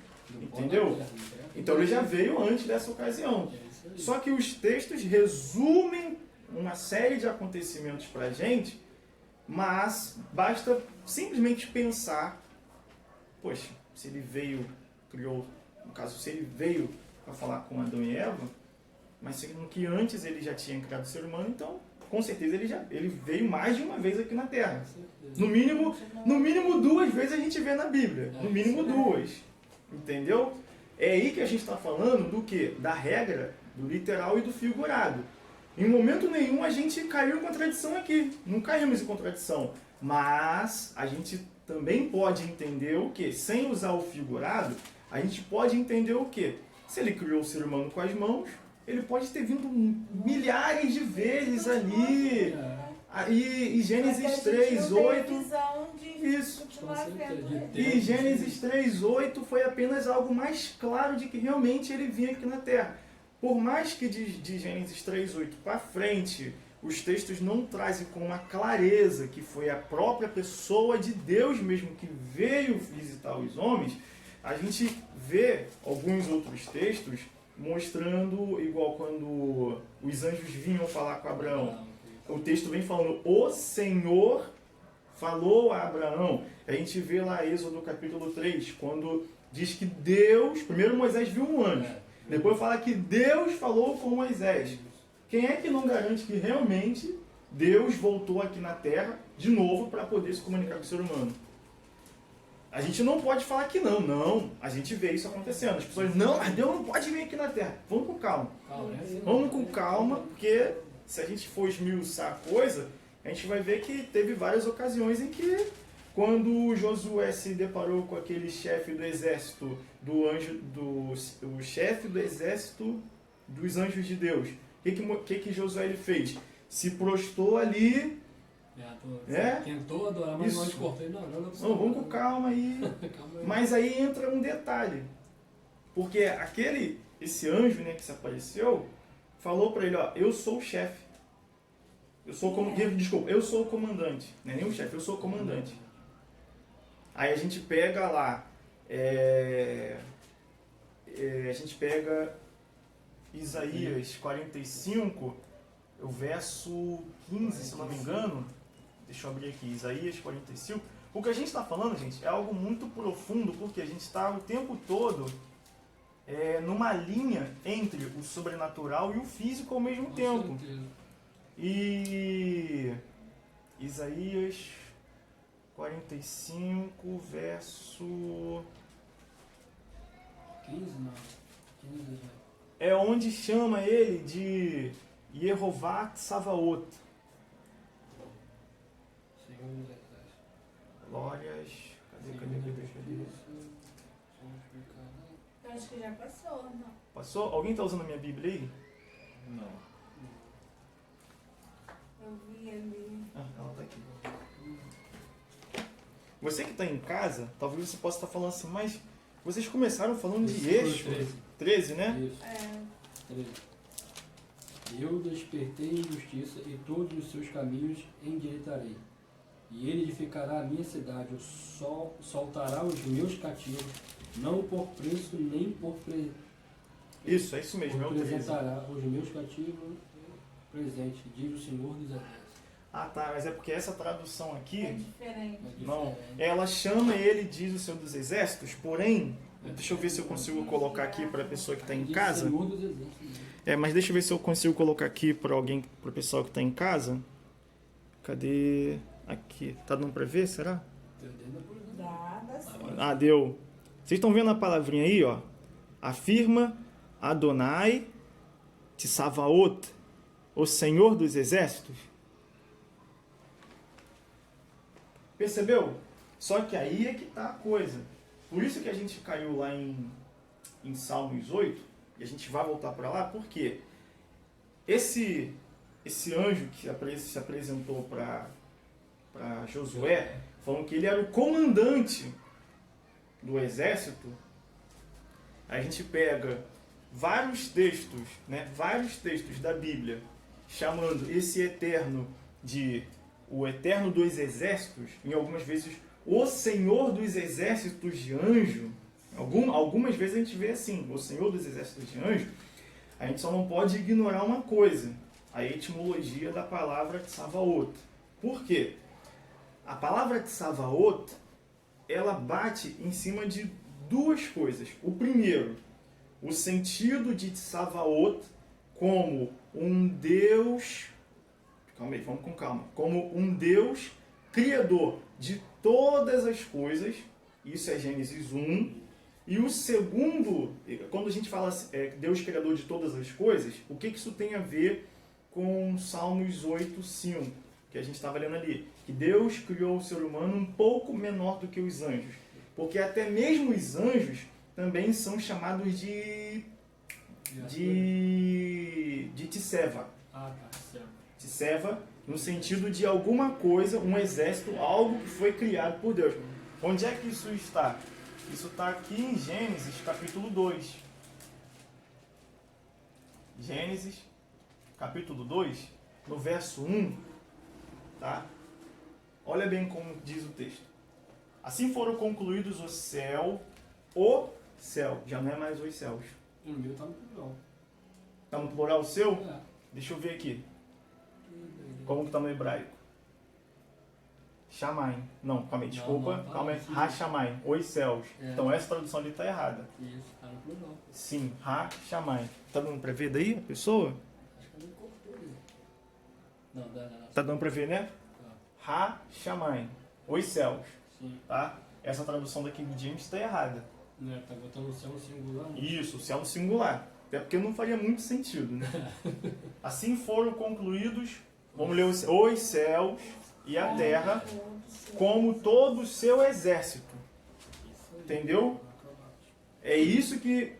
Entendeu? Então ele já veio antes dessa ocasião. Só que os textos resumem uma série de acontecimentos para a gente, mas basta simplesmente pensar, poxa, se ele veio, criou, no caso, se ele veio para falar com Adão e Eva, mas sendo que antes ele já tinha criado o ser humano, então com certeza ele veio mais de uma vez aqui na Terra. No mínimo 2 vezes a gente vê na Bíblia. No mínimo 2. Entendeu? É aí que a gente está falando do quê? Da regra, do literal e do figurado. Em momento nenhum a gente caiu em contradição aqui. Não caímos em contradição. Mas a gente também pode entender o quê? Sem usar o figurado, a gente pode entender o quê? Se ele criou o ser humano com as mãos, ele pode ter vindo milhares de vezes ali. E Gênesis 3:8. Isso. E Gênesis 3:8 foi apenas algo mais claro de que realmente ele vinha aqui na Terra. Por mais que de Gênesis 3:8 para frente os textos não trazem com uma clareza que foi a própria pessoa de Deus mesmo que veio visitar os homens, a gente vê alguns outros textos mostrando, igual quando os anjos vinham falar com Abraão. O texto vem falando, o Senhor falou a Abraão. A gente vê lá Êxodo capítulo 3, quando diz que Deus, primeiro Moisés viu um anjo, depois fala que Deus falou com Moisés. Quem é que não garante que realmente Deus voltou aqui na Terra de novo para poder se comunicar com o ser humano? A gente não pode falar que não. A gente vê isso acontecendo. As pessoas, não, mas Deus não pode vir aqui na Terra. Vamos com calma. Vamos com calma, porque se a gente for esmiuçar a coisa, a gente vai ver que teve várias ocasiões em que, quando Josué se deparou com aquele chefe do exército, o chefe do exército dos anjos de Deus, o que Josué ele fez? Se prostrou ali. Tentou adorar, mas não cortou. Não, vamos com calma aí. Mas aí entra um detalhe. Porque esse anjo, né, que se apareceu, falou para ele, ó, eu sou o chefe. Eu sou o comandante. Não é nem o chefe, eu sou o comandante. Aí a gente pega lá, a gente pega Isaías 45, o verso 15, se não me engano. Deixa eu abrir aqui, Isaías 45. O que a gente está falando, gente, é algo muito profundo, porque a gente está o tempo todo numa linha entre o sobrenatural e o físico ao mesmo tempo. E Isaías 45, verso 15, não. 15 já. É onde chama ele de Yehová Tsavaot. Glórias. Cadê? Eu acho que já passou, não. Passou? Alguém tá usando a minha Bíblia aí? Não. Eu vi ali. Ah, ela tá aqui. Você que está em casa, talvez você possa estar falando assim, mas vocês começaram falando de Êxodo. 13, né? Isso. É. 13. Eu despertei em justiça e todos os seus caminhos endireitarei. E ele edificará a minha cidade, o sol soltará os meus cativos, não por preço nem por Isso, é isso mesmo, é o 13. apresentará os meus cativos presente, diz o Senhor dos Exércitos. Ah, tá, mas é porque essa tradução É aqui, diferente. não, ela chama ele, diz o Senhor dos Exércitos, porém, deixa eu ver se eu consigo colocar aqui para a pessoa que está em Diz casa. o Senhor dos Exércitos. Mas deixa eu ver se eu consigo colocar aqui para alguém, para o pessoal que está em casa. Cadê? Aqui. Tá dando para ver, será? Dá sim. Ah, deu. Vocês estão vendo a palavrinha aí, ó? Afirma Adonai Tsavaot, o Senhor dos Exércitos. Percebeu? Só que aí é que tá a coisa. Por isso que a gente caiu lá em Salmos 8, e a gente vai voltar para lá, porque esse anjo que se apresentou para Josué, falando que ele era o comandante do exército, a gente pega vários textos, né, vários textos da Bíblia, chamando esse eterno de o eterno dos exércitos, em algumas vezes o Senhor dos exércitos de anjo. Algumas vezes a gente vê assim, o Senhor dos exércitos de anjo. A gente só não pode ignorar uma coisa, a etimologia da palavra Tsavaot. Por quê? A palavra Tsavaot, ela bate em cima de duas coisas. O primeiro, o sentido de Tsavaot como um Deus... Calma aí, vamos com calma. Como um Deus criador de todas as coisas. Isso é Gênesis 1. E o segundo, quando a gente fala Deus criador de todas as coisas, o que isso tem a ver com Salmos 8:5, que a gente estava lendo ali? Que Deus criou o ser humano um pouco menor do que os anjos. Porque até mesmo os anjos também são chamados de Tseva. Ah, tá, certo. Tseva, no sentido de alguma coisa, um exército, algo que foi criado por Deus. Onde é que isso está? Isso está aqui em Gênesis, capítulo 2. Gênesis, capítulo 2, no verso 1, tá? Olha bem como diz o texto. Assim foram concluídos o céu, já não é mais os céus. O meu tá no plural. Está no plural o seu? É. Deixa eu ver aqui. Como que está no hebraico? Shamaim. Não, calma aí, desculpa. Não, tá calma aí. assim. Ha-Shamaim, os céus. É. Então essa tradução ali está errada. Isso, tá no plural. Sim, Ha-Shamaim. Tá dando pra ver daí a pessoa? Acho que eu não cortou ele. Não, dá. Tá dando pra ver, né? Tá. Ha-Shamaim, os céus. Sim. Tá? Essa tradução da King James está errada. Né, tá botando o céu no singular. Né? Isso, o céu no singular. Até porque não faria muito sentido, né? Assim foram concluídos, vamos ler os céus e a terra, como todo o seu exército. Entendeu? É isso que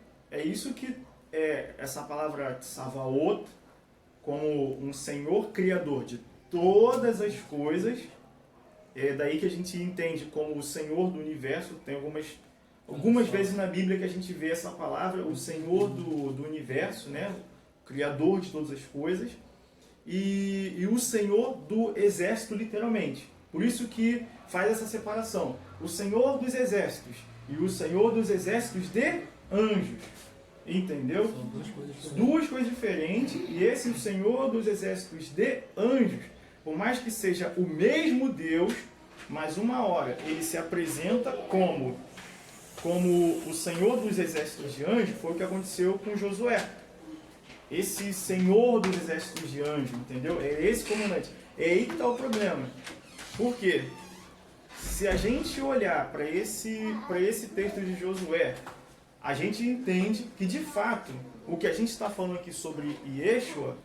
essa palavra Tsavaot, como um Senhor criador de todas as coisas, é daí que a gente entende como o Senhor do universo. Tem algumas vezes na Bíblia que a gente vê essa palavra, o Senhor do universo, né? O Criador de todas as coisas, e o Senhor do exército, literalmente. Por isso que faz essa separação. O Senhor dos exércitos e o Senhor dos exércitos de anjos. Entendeu? São duas coisas diferentes. Duas coisas diferentes. E esse o Senhor dos exércitos de anjos, por mais que seja o mesmo Deus, mas uma hora ele se apresenta como o Senhor dos exércitos de anjos. Foi o que aconteceu com Josué. Esse Senhor dos exércitos de anjos, entendeu? É esse comandante. É aí que está o problema. Por quê? Se a gente olhar para esse texto de Josué, a gente entende que, de fato, o que a gente está falando aqui sobre Yeshua,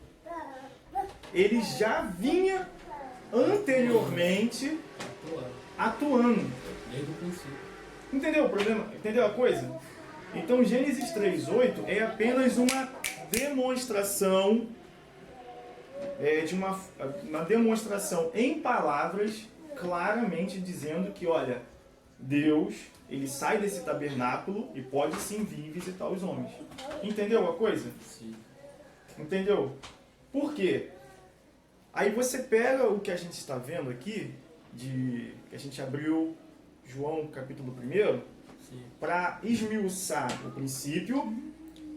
ele já vinha anteriormente atuando. Desde o princípio. Entendeu o problema? Entendeu a coisa? Então Gênesis 3:8 é apenas uma demonstração de uma demonstração em palavras, claramente dizendo que, olha, Deus, ele sai desse tabernáculo e pode sim vir visitar os homens. Entendeu a coisa? Sim. Entendeu? Por quê? Aí você pega o que a gente está vendo aqui, que a gente abriu João capítulo 1, Sim. para esmiuçar o princípio,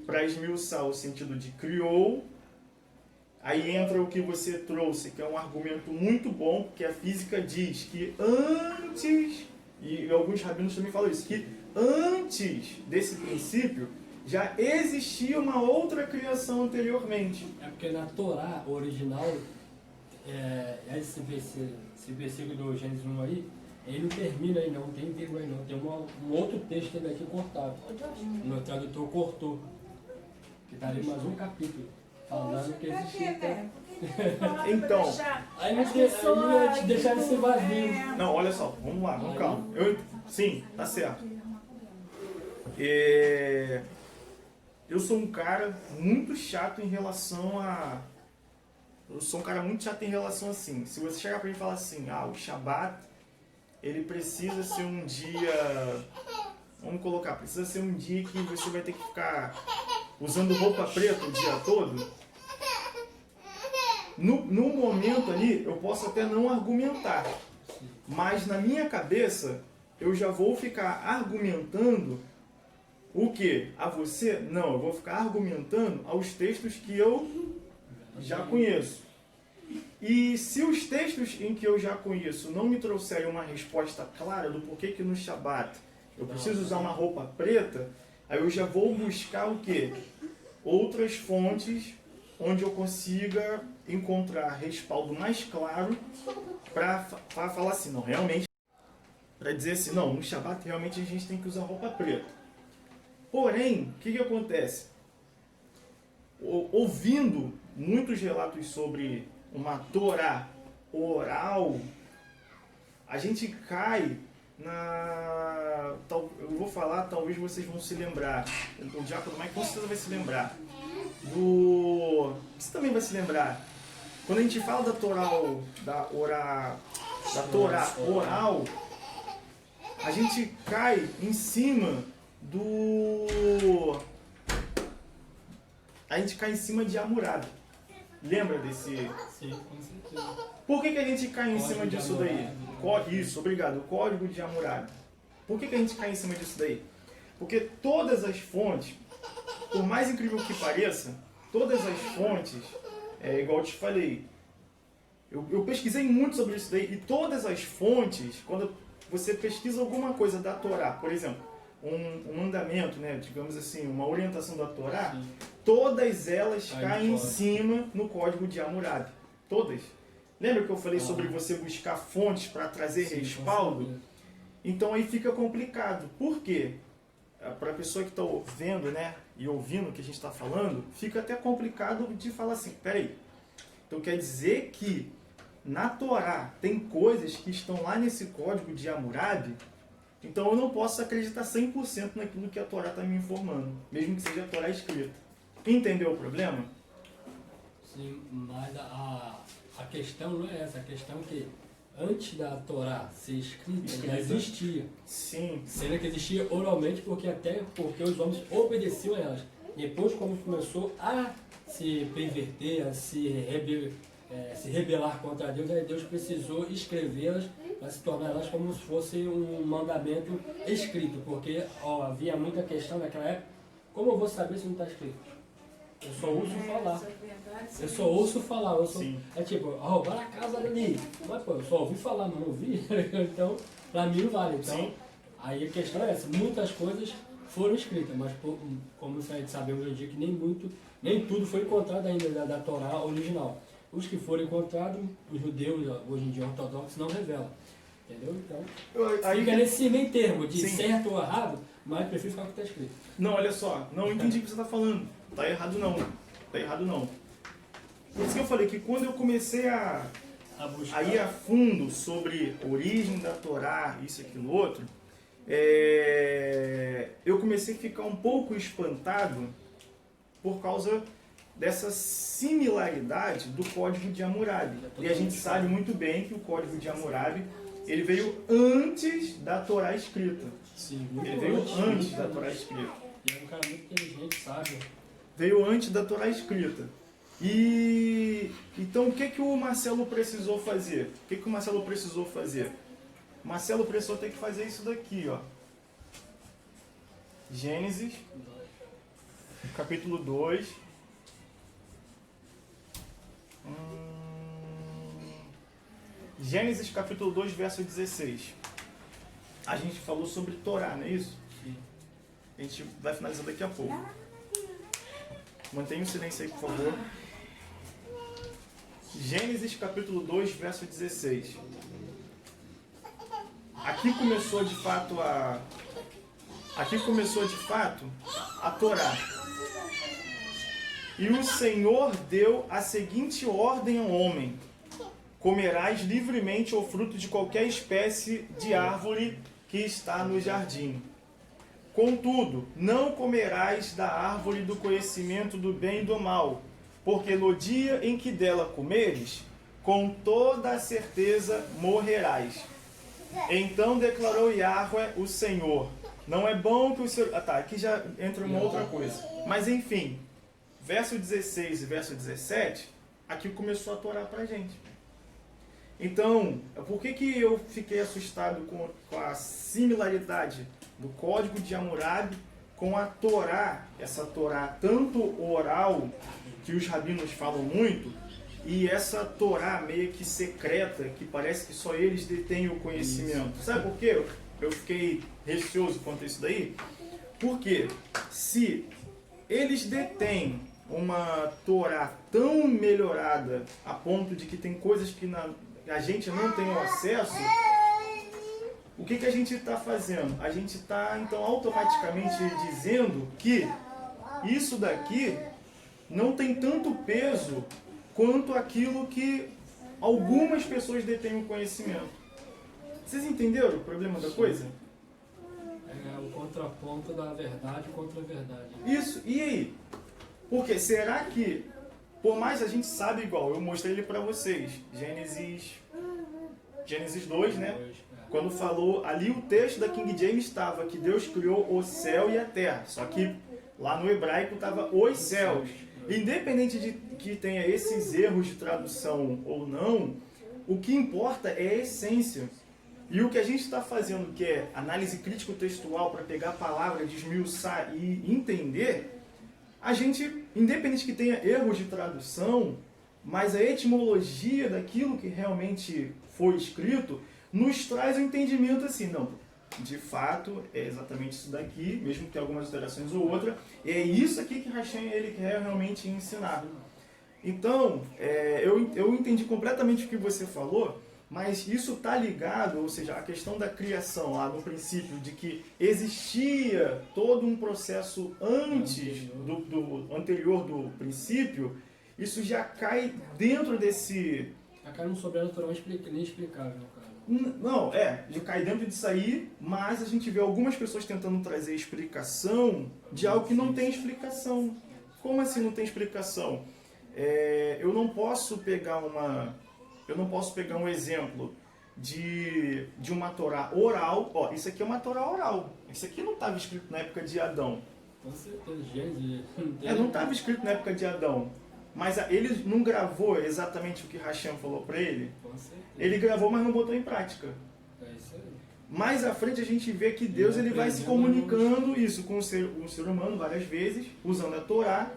para esmiuçar o sentido de criou. Aí entra o que você trouxe, que é um argumento muito bom, que a física diz que antes, e alguns rabinos também falam isso, que antes desse princípio já existia uma outra criação anteriormente. É porque na Torá original, esse versículo do Gênesis 1 aí, ele não termina aí não, tem vírgula aí não, tem um outro texto ainda aqui cortado. O tradutor cortou, que tá ali mais um capítulo, falando que existia. Então, Aí não te deixar esse vazio. não, olha só, vamos lá, vamos calma. Sim, tá certo. Eu sou um cara muito chato em relação a... Eu sou um cara muito chato em relação assim. Se você chegar pra mim e falar assim, o Shabat, ele precisa ser um dia... Vamos colocar, precisa ser um dia que você vai ter que ficar usando roupa preta o dia todo. No momento ali, eu posso até não argumentar. Mas na minha cabeça, eu já vou ficar argumentando o quê? A você? Não, eu vou ficar argumentando aos textos que eu já conheço. E se os textos em que eu já conheço não me trouxerem uma resposta clara do porquê que no Shabat eu preciso usar uma roupa preta, aí eu já vou buscar o quê? Outras fontes onde eu consiga encontrar respaldo mais claro para falar assim, não, realmente, para dizer assim, não, no Shabat realmente a gente tem que usar roupa preta. Porém, o que acontece? Ouvindo muitos relatos sobre uma Torá oral, a gente cai na... Eu vou falar, talvez vocês vão se lembrar. O Diácono Mike com certeza vai se lembrar. Você também vai se lembrar. Quando a gente fala da Torá oral, a gente cai em cima a gente cai em cima de Hammurabi. Lembra desse? Sim, com certeza. Por que a gente cai em cima disso daí? Isso, obrigado. O Código de Hammurabi. Por que a gente cai em cima disso daí? Porque todas as fontes, por mais incrível que pareça, todas as fontes, igual eu te falei, eu pesquisei muito sobre isso daí, e todas as fontes, quando você pesquisa alguma coisa da Torá, por exemplo, um mandamento, né, digamos assim, uma orientação da Torá, sim, todas elas caem em cima no Código de Hammurabi. Todas. Lembra que eu falei sobre você buscar fontes para trazer respaldo? Então aí fica complicado. Por quê? Para a pessoa que está vendo, né, e ouvindo o que a gente está falando, fica até complicado de falar assim, peraí, então quer dizer que na Torá tem coisas que estão lá nesse Código de Hammurabi, então eu não posso acreditar 100% naquilo que a Torá está me informando, mesmo que seja a Torá escrita. Entendeu o problema? Sim, mas a questão não é essa, a questão é que antes da Torá ser escrita já existia. Sim. Sendo que existia oralmente, porque os homens obedeciam a elas. Depois, quando começou a se perverter, a se rebelar contra Deus, aí Deus precisou escrevê-las para se tornar elas como se fosse um mandamento escrito, porque havia muita questão naquela época, como eu vou saber se não está escrito? Eu só ouço falar. Eu só ouço falar. É tipo, roubar a casa ali. Mas pô, eu só ouvi falar, mas não ouvi. Então, para mim não vale. Então, sim, aí a questão é essa, muitas coisas foram escritas, mas como sabemos hoje em dia que nem tudo foi encontrado ainda da Torá original. Os que foram encontrados, os judeus, hoje em dia ortodoxos, não revelam. Entendeu? Então, fica nesse meio termo de sim, certo ou errado, mas prefiro ficar com o que está escrito. Não, olha só, não entendi o que você está falando. Tá errado não. Tá errado não. Por isso que eu falei que quando eu comecei a A buscar. aí a fundo sobre a origem da Torá, isso e aquilo outro, eu comecei a ficar um pouco espantado por causa dessa similaridade do Código de Hammurabi. E a gente sabe muito bem que o Código de Hammurabi ele veio antes da Torá escrita. Sim, muito Ele veio antes muito da Torá escrita. E é um cara muito inteligente, sábio. Veio antes da Torá escrita. E então o que o Marcelo precisou fazer? O que o Marcelo precisou fazer? O Marcelo precisou ter que fazer isso daqui, ó. Gênesis, capítulo 2. Gênesis, capítulo 2, verso 16. A gente falou sobre Torá, não é isso? Sim. A gente vai finalizar daqui a pouco. Mantenha o silêncio aí, por favor. Gênesis capítulo 2, verso 16. Aqui começou de fato a Torá. E o Senhor deu a seguinte ordem ao homem: comerás livremente o fruto de qualquer espécie de árvore que está no jardim. Contudo, não comerás da árvore do conhecimento do bem e do mal, porque no dia em que dela comeres, com toda a certeza morrerás. Então declarou Yahweh, o Senhor: não é bom que o Senhor... aqui já entra uma outra coisa. Mas enfim, verso 16 e verso 17, aqui começou a Torá pra gente. Então, por que eu fiquei assustado com a similaridade do Código de Hammurabi com a Torá, essa Torá tanto oral, que os rabinos falam muito, e essa Torá meio que secreta, que parece que só eles detêm o conhecimento. Sabe por quê? Eu fiquei receoso quanto a isso daí? Porque se eles detêm uma Torá tão melhorada a ponto de que tem coisas que a gente não tem acesso, o que a gente está fazendo? A gente está, então, automaticamente dizendo que isso daqui não tem tanto peso quanto aquilo que algumas pessoas detêm o conhecimento. Vocês entenderam o problema da coisa? É o contraponto da verdade contra a verdade. Isso, e aí? Porque será que, por mais a gente sabe igual, eu mostrei ele para vocês, Gênesis 2, né? Quando falou, ali o texto da King James estava que Deus criou o céu e a terra, só que lá no hebraico estava os céus. Independente de que tenha esses erros de tradução ou não, o que importa é a essência. E o que a gente está fazendo, que é análise crítico-textual para pegar a palavra, desmiuçar e entender, a gente, independente que tenha erros de tradução, mas a etimologia daquilo que realmente foi escrito, nos traz um entendimento assim, não, de fato, é exatamente isso daqui, mesmo que tenha algumas alterações ou outra, é isso aqui que Hashem ele quer realmente ensinar. Então, eu entendi completamente o que você falou, mas isso está ligado, ou seja, a questão da criação lá no princípio, de que existia todo um processo antes do anterior do princípio, isso já cai dentro desse... Cai num sobrenatural inexplicável, cara. Não, já cai dentro disso aí, mas a gente vê algumas pessoas tentando trazer explicação de algo que não tem explicação. Como assim não tem explicação? Eu não posso pegar um exemplo de uma Torá oral. Ó, isso aqui é uma Torá oral. Isso aqui não estava escrito na época de Adão. Com certeza, gente. Não estava escrito na época de Adão. Mas ele não gravou exatamente o que Hashem falou para ele. Com certeza. Ele gravou, mas não botou em prática. É isso aí. Mais à frente a gente vê que Deus ele vai se comunicando isso com o ser humano várias vezes, usando a Torá.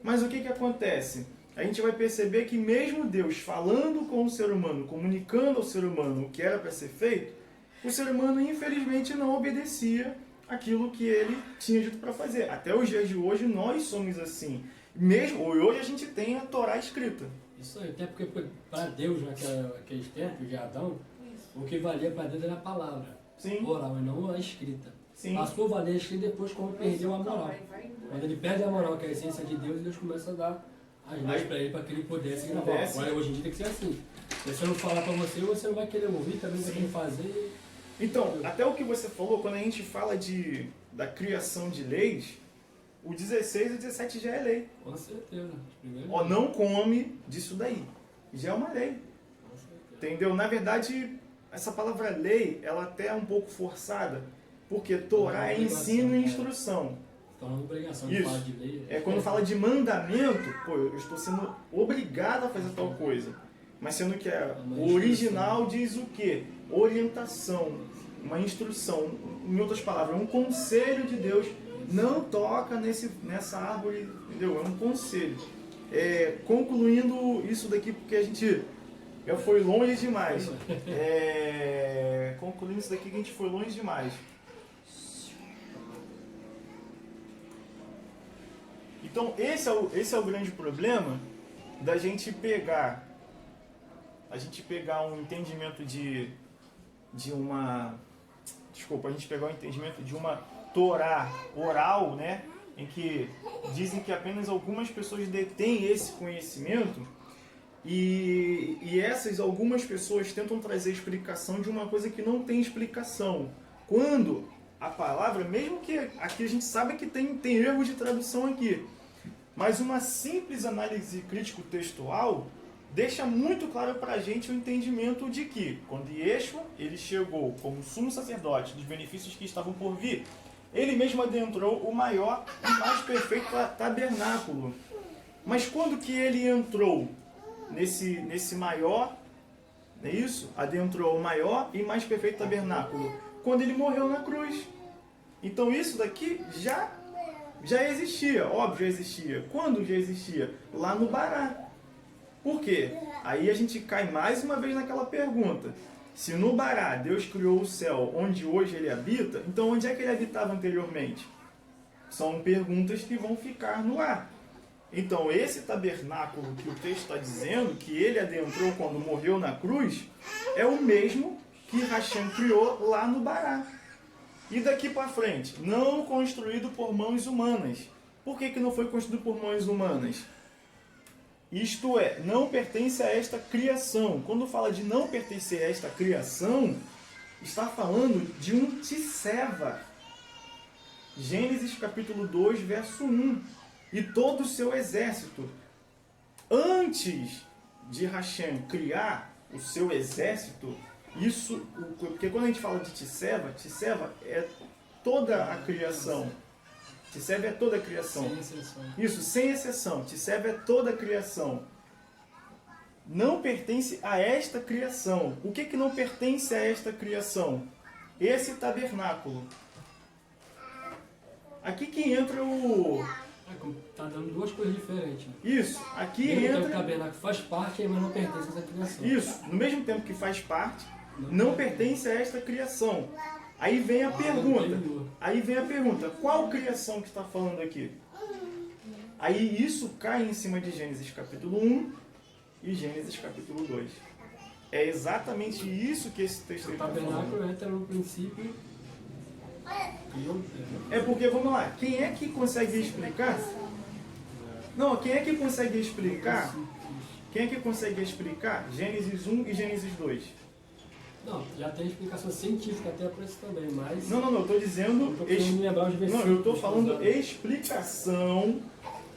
Mas o que acontece? A gente vai perceber que mesmo Deus falando com o ser humano, comunicando ao ser humano o que era para ser feito, o ser humano infelizmente não obedecia aquilo que ele tinha dito para fazer. Até os dias de hoje nós somos assim. Mesmo hoje a gente tem a Torá escrita. Isso aí, até porque para Deus, naqueles tempos de Adão, o que valia para Deus era a palavra. Sim. Oral, e não a escrita. Sim. Passou a valer a escrita depois quando perdeu a moral. Quando ele perde a moral, que é a essência de Deus, Deus começa a dar as leis para ele, para que ele pudesse gravar. Agora, hoje em dia tem que ser assim. Se eu não falar pra você, você não vai querer ouvir, também vai querer fazer. Então, até o que você falou, quando a gente fala da criação de leis, o 16 e o 17 já é lei. Com certeza. Primeiro, Ó, não come disso daí. Já é uma lei. com certeza. Entendeu? Na verdade, essa palavra lei, ela até é um pouco forçada, porque Torá é ensino e instrução. Então, é uma obrigação de Isso. falar de lei. É quando fala de mandamento, pô, eu estou sendo obrigado a fazer tal coisa. Mas sendo que o original diz o quê? Orientação, uma instrução. Em outras palavras, um conselho de Deus. Não toca nessa árvore, entendeu? É um conselho. Concluindo isso daqui, porque a gente já foi longe demais. Concluindo isso daqui, que a gente foi longe demais. Então, esse é o grande problema da gente pegar um entendimento de uma... Desculpa, a gente pegar o entendimento de uma Torá oral, né? Em que dizem que apenas algumas pessoas detêm esse conhecimento e essas algumas pessoas tentam trazer explicação de uma coisa que não tem explicação. Quando a palavra, mesmo que aqui a gente sabe que tem erro de tradução aqui, mas uma simples análise crítico-textual deixa muito claro para a gente o entendimento de que, quando Yeshua ele chegou como sumo sacerdote dos benefícios que estavam por vir, ele mesmo adentrou o maior e mais perfeito tabernáculo. Mas quando que ele entrou nesse maior, não é isso? Adentrou o maior e mais perfeito tabernáculo? Quando ele morreu na cruz. Então isso daqui já existia, óbvio, já existia. Quando já existia? Lá no Bará. Por quê? Aí a gente cai mais uma vez naquela pergunta. Se no Bará Deus criou o céu onde hoje ele habita, então onde é que ele habitava anteriormente? São perguntas que vão ficar no ar. Então esse tabernáculo que o texto está dizendo, que ele adentrou quando morreu na cruz, é o mesmo que Hashem criou lá no Bará. E daqui para frente, não construído por mãos humanas. Por que não foi construído por mãos humanas? Isto é, não pertence a esta criação. Quando fala de não pertencer a esta criação, está falando de um Tisseva. Gênesis capítulo 2, verso 1. E todo o seu exército. Antes de Hashem criar o seu exército, porque quando a gente fala de Tisseva é toda a criação. Tisseva é toda a criação. Sem exceção. Isso, sem exceção. Tisseva é toda a criação. Não pertence a esta criação. O que não pertence a esta criação? Esse tabernáculo. Aqui que entra o... Tá dando duas coisas diferentes. Né? Isso, aqui Mesmo tempo que o entra... tabernáculo faz parte, mas não pertence a essa criação. Isso, no mesmo tempo que faz parte, não pertence a esta criação. Aí vem a pergunta. Qual criação que está falando aqui? Aí isso cai em cima de Gênesis capítulo 1 e Gênesis capítulo 2. É exatamente isso que esse texto O está falando. tabernáculo entra no princípio. É porque, vamos lá, quem é que consegue explicar? Não, quem é que consegue explicar? Quem é que consegue explicar Gênesis 1 e Gênesis 2? Não, já tem explicação científica até para isso também, mas... Não, eu estou dizendo... Eu tô querendo lembrar os versículos. Não, eu estou falando explicação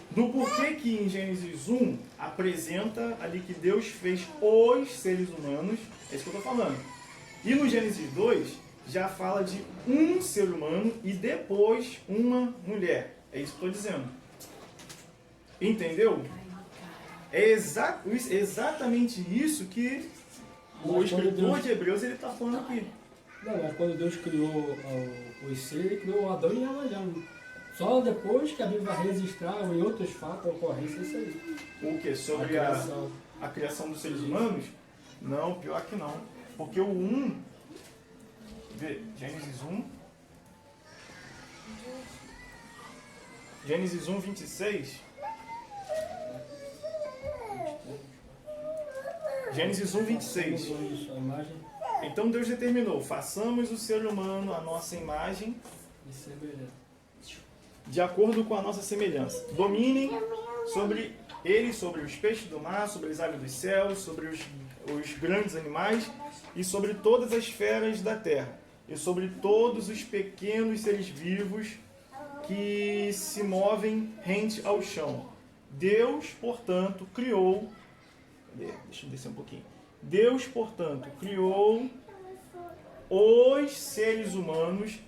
do porquê que em Gênesis 1 apresenta ali que Deus fez os seres humanos, é isso que eu estou falando. E no Gênesis 2 já fala de um ser humano e depois uma mulher. É isso que eu estou dizendo. Entendeu? É exatamente isso que o escritor de Hebreus está falando aqui. Não, mas quando Deus criou os seres, ele criou Adão e Eva já. Só depois que a Bíblia vai registrar em outros fatos a ocorrência isso aí. O que? Sobre a criação dos seres humanos? Não, pior que não. Porque o 1, Gênesis 1, Gênesis 1, 26. Gênesis 1, 26. A imagem Então Deus determinou, façamos o ser humano à nossa imagem, e semelhança. de acordo com a nossa semelhança. Dominem sobre Ele sobre os peixes do mar, sobre as aves dos céus, sobre os grandes animais e sobre todas as feras da terra, e sobre todos os pequenos seres vivos que se movem rente ao chão. Deus, portanto, criou... Deixa eu descer um pouquinho. Deus, portanto, criou os seres humanos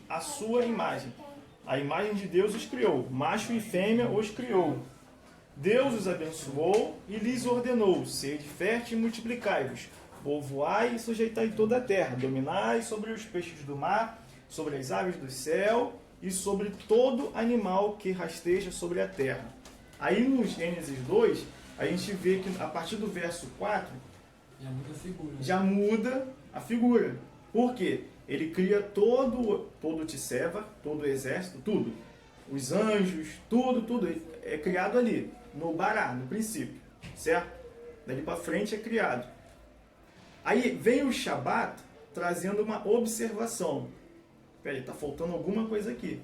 à sua imagem. A imagem de Deus os criou, macho e fêmea os criou. Deus os abençoou e lhes ordenou: sede fértil e multiplicai-vos, povoai e sujeitai toda a terra, dominai sobre os peixes do mar, sobre as aves do céu e sobre todo animal que rasteja sobre a terra. Aí no Gênesis 2, a gente vê que a partir do verso 4, Já muda a figura. já muda a figura. Por quê? Ele cria todo o Tisseva, todo o exército, tudo. Os anjos, tudo é criado ali, no Bará, no princípio, certo? Dali para frente é criado. Aí vem o Shabat trazendo uma observação. Peraí, está faltando alguma coisa aqui.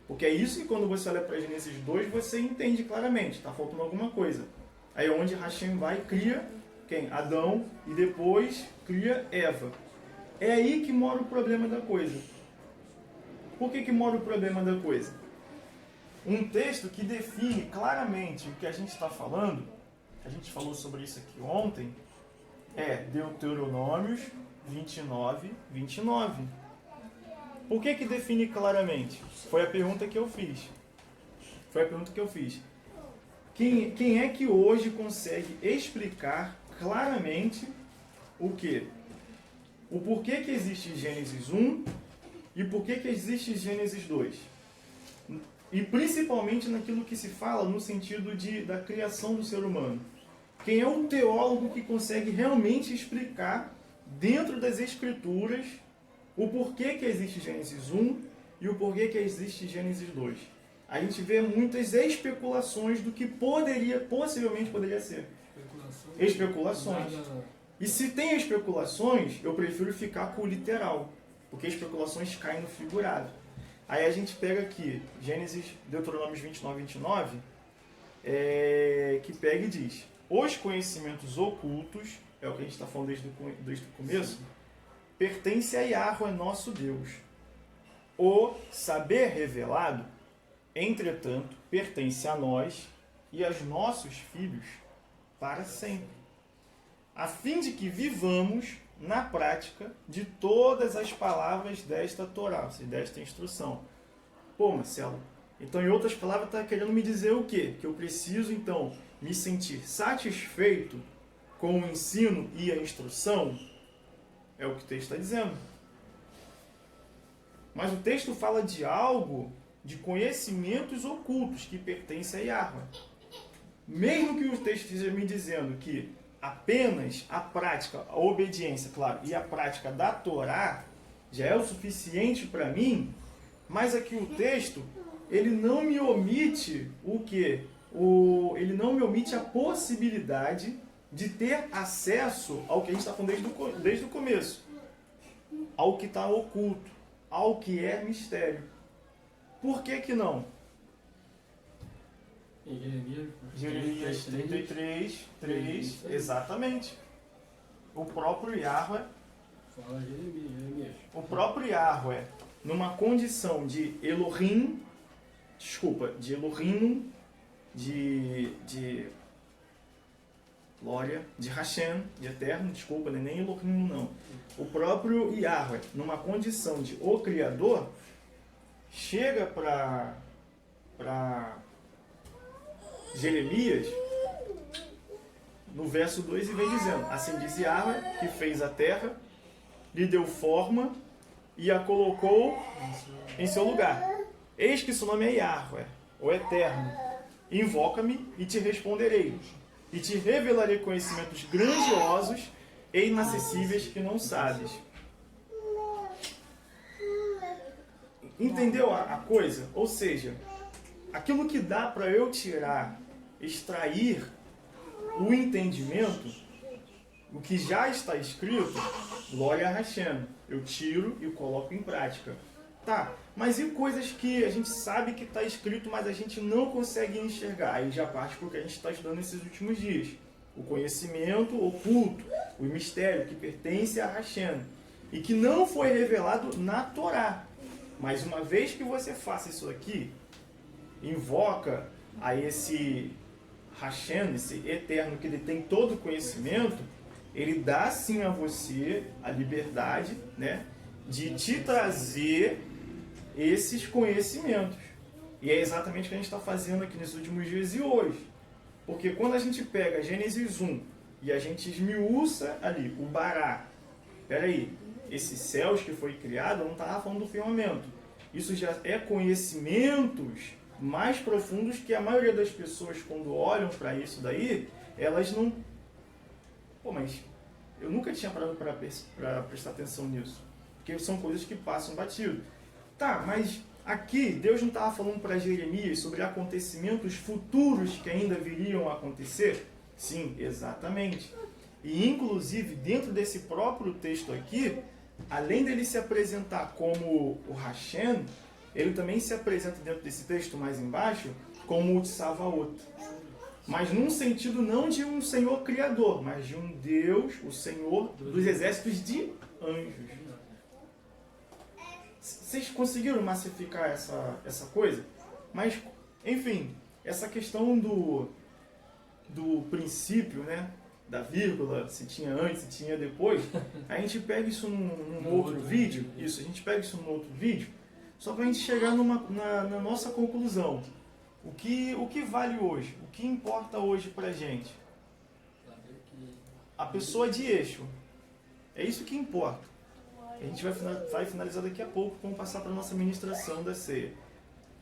Porque é isso que quando você olha para Gênesis 2, você entende claramente, está faltando alguma coisa. Aí é onde Hashem vai e cria quem? Adão, e depois cria Eva. É aí que mora o problema da coisa. Por que mora o problema da coisa? Um texto que define claramente o que a gente está falando, a gente falou sobre isso aqui ontem, é Deuteronômios 29:29. Por que define claramente? Foi a pergunta que eu fiz. Quem é que hoje consegue explicar claramente o quê? O porquê que existe Gênesis 1 e porquê que existe Gênesis 2. E principalmente naquilo que se fala no sentido da criação do ser humano. Quem é o teólogo que consegue realmente explicar dentro das Escrituras o porquê que existe Gênesis 1 e o porquê que existe Gênesis 2. A gente vê muitas especulações do que possivelmente poderia ser. Especulações. E se tem especulações, eu prefiro ficar com o literal, porque especulações caem no figurado. Aí a gente pega aqui, Deuteronômios 29:29, que pega e diz: os conhecimentos ocultos, é o que a gente está falando desde o começo, pertence a Yahweh, nosso Deus. O saber revelado, entretanto, pertence a nós e aos nossos filhos para sempre, a fim de que vivamos na prática de todas as palavras desta Torá, ou seja, desta instrução. Pô, Marcelo, então em outras palavras está querendo me dizer o quê? Que eu preciso então me sentir satisfeito com o ensino e a instrução? É o que o texto está dizendo. Mas o texto fala de algo, de conhecimentos ocultos que pertencem a Yahweh. Mesmo que o texto esteja me dizendo que apenas a prática, a obediência, claro, e a prática da Torá já é o suficiente para mim, mas aqui o texto, ele não me omite o quê? Ele não me omite a possibilidade de ter acesso ao que a gente está falando desde o começo, ao que está oculto, ao que é mistério. Por que não? Em Jeremias 33:3, exatamente. O próprio Yahweh, Fala Jeremias. o próprio Yahweh, numa condição de Elohim, de glória, de Hashem, de eterno, desculpa, não é nem Elohim não. O próprio Yahweh, numa condição de o Criador, chega para Jeremias, no verso 2, e vem dizendo: assim diz Yahweh, que fez a terra, lhe deu forma e a colocou em seu lugar. Eis que seu nome é Yahweh, o Eterno. Invoca-me e te responderei, e te revelarei conhecimentos grandiosos e inacessíveis que não sabes. Entendeu a coisa? Ou seja, aquilo que dá para eu extrair o entendimento, o que já está escrito, glória a Hashem, eu tiro e coloco em prática. Tá, mas e coisas que a gente sabe que está escrito, mas a gente não consegue enxergar? Aí já parte porque a gente está estudando nesses últimos dias. O conhecimento oculto, o mistério que pertence a Hashem e que não foi revelado na Torá. Mas uma vez que você faça isso aqui, invoca a esse Hashem, esse eterno que ele tem todo o conhecimento, ele dá sim a você a liberdade, né, de te trazer esses conhecimentos. E é exatamente o que a gente está fazendo aqui nesses últimos dias e hoje. Porque quando a gente pega Gênesis 1 e a gente esmiuça ali o Bará, peraí, esses céus que foi criado, eu não estava falando do firmamento. Isso já é conhecimentos mais profundos que a maioria das pessoas, quando olham para isso daí, elas não... Pô, mas eu nunca tinha parado para prestar atenção nisso. Porque são coisas que passam batido. Tá, mas aqui Deus não estava falando para Jeremias sobre acontecimentos futuros que ainda viriam a acontecer? Sim, exatamente. E inclusive dentro desse próprio texto aqui, além dele se apresentar como o Hashem, ele também se apresenta dentro desse texto mais embaixo como o Tsavaot. Mas num sentido não de um Senhor Criador, mas de um Deus, o Senhor dos exércitos de anjos. Vocês conseguiram massificar essa coisa? Mas, enfim, essa questão do princípio, né? Da vírgula, se tinha antes, se tinha depois, a gente pega isso num outro vídeo. Isso, a gente pega isso num outro vídeo, só para a gente chegar na nossa conclusão. O que vale hoje? O que importa hoje pra gente? A pessoa de Yeshua. É isso que importa. A gente vai finalizar daqui a pouco, vamos passar para a nossa ministração da ceia.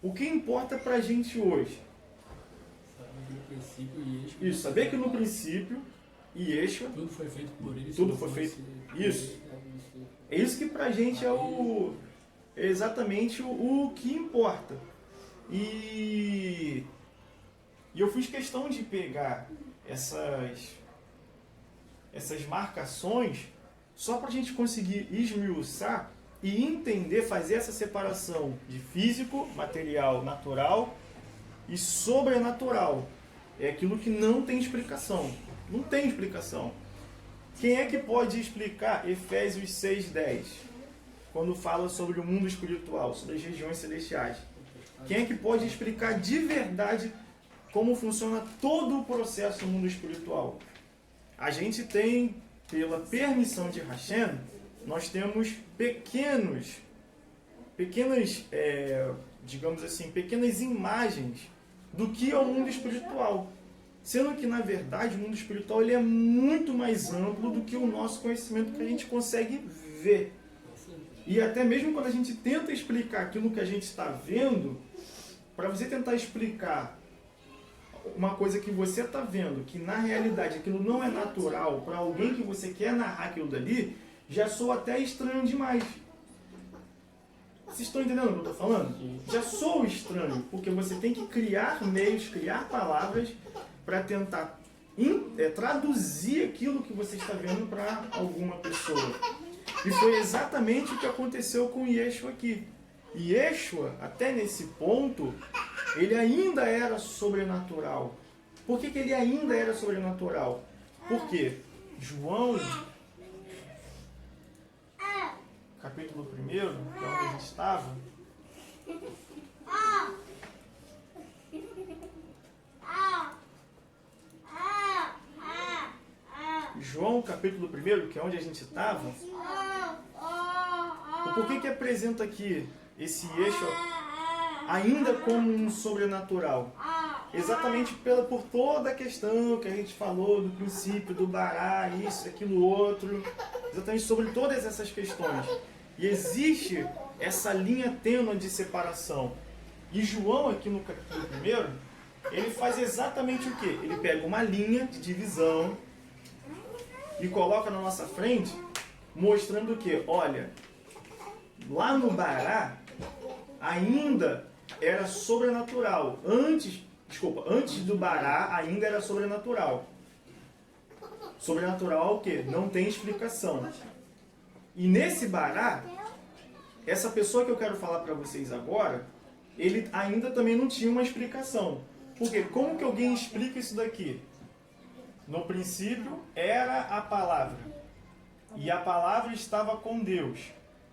O que importa pra gente hoje? Isso, saber que no princípio, Yeshua, tudo foi feito por ele. Tudo foi feito. Isso. É isso que pra gente é exatamente o que importa. E eu fiz questão de pegar essas marcações só para a gente conseguir esmiuçar e entender, fazer essa separação de físico, material, natural e sobrenatural. É aquilo que não tem explicação. Não tem explicação. Quem é que pode explicar Efésios 6:10? Quando fala sobre o mundo espiritual, sobre as regiões celestiais. Quem é que pode explicar de verdade como funciona todo o processo no mundo espiritual? A gente tem, pela permissão de Hashem, nós temos pequenas, digamos assim, pequenas imagens do que é o mundo espiritual. Sendo que, na verdade, o mundo espiritual ele é muito mais amplo do que o nosso conhecimento que a gente consegue ver. E até mesmo quando a gente tenta explicar aquilo que a gente está vendo, para você tentar explicar uma coisa que você está vendo, que na realidade aquilo não é natural, para alguém que você quer narrar aquilo dali, já soa até estranho demais. Vocês estão entendendo o que eu estou falando? Já soa estranho, porque você tem que criar meios, criar palavras para tentar traduzir aquilo que você está vendo para alguma pessoa. E foi exatamente o que aconteceu com Yeshua aqui. Yeshua, até nesse ponto, ele ainda era sobrenatural. Por que ele ainda era sobrenatural? Porque João, capítulo 1, que é onde a gente estava, João, capítulo 1, que é onde a gente estava, por que apresenta aqui esse Yeshua ainda como um sobrenatural? Exatamente por toda a questão que a gente falou do princípio, do Bará, isso, aquilo, outro, exatamente sobre todas essas questões. E existe essa linha tênue de separação. E João, aqui no capítulo 1, ele faz exatamente o quê? Ele pega uma linha de divisão e coloca na nossa frente, mostrando o quê? Olha, lá no Bará ainda era sobrenatural. Antes do Bará ainda era sobrenatural. Sobrenatural o quê? Não tem explicação. E nesse Bará, essa pessoa que eu quero falar para vocês agora, ele ainda também não tinha uma explicação. Porque como que alguém explica isso daqui? No princípio era a palavra. E a palavra estava com Deus.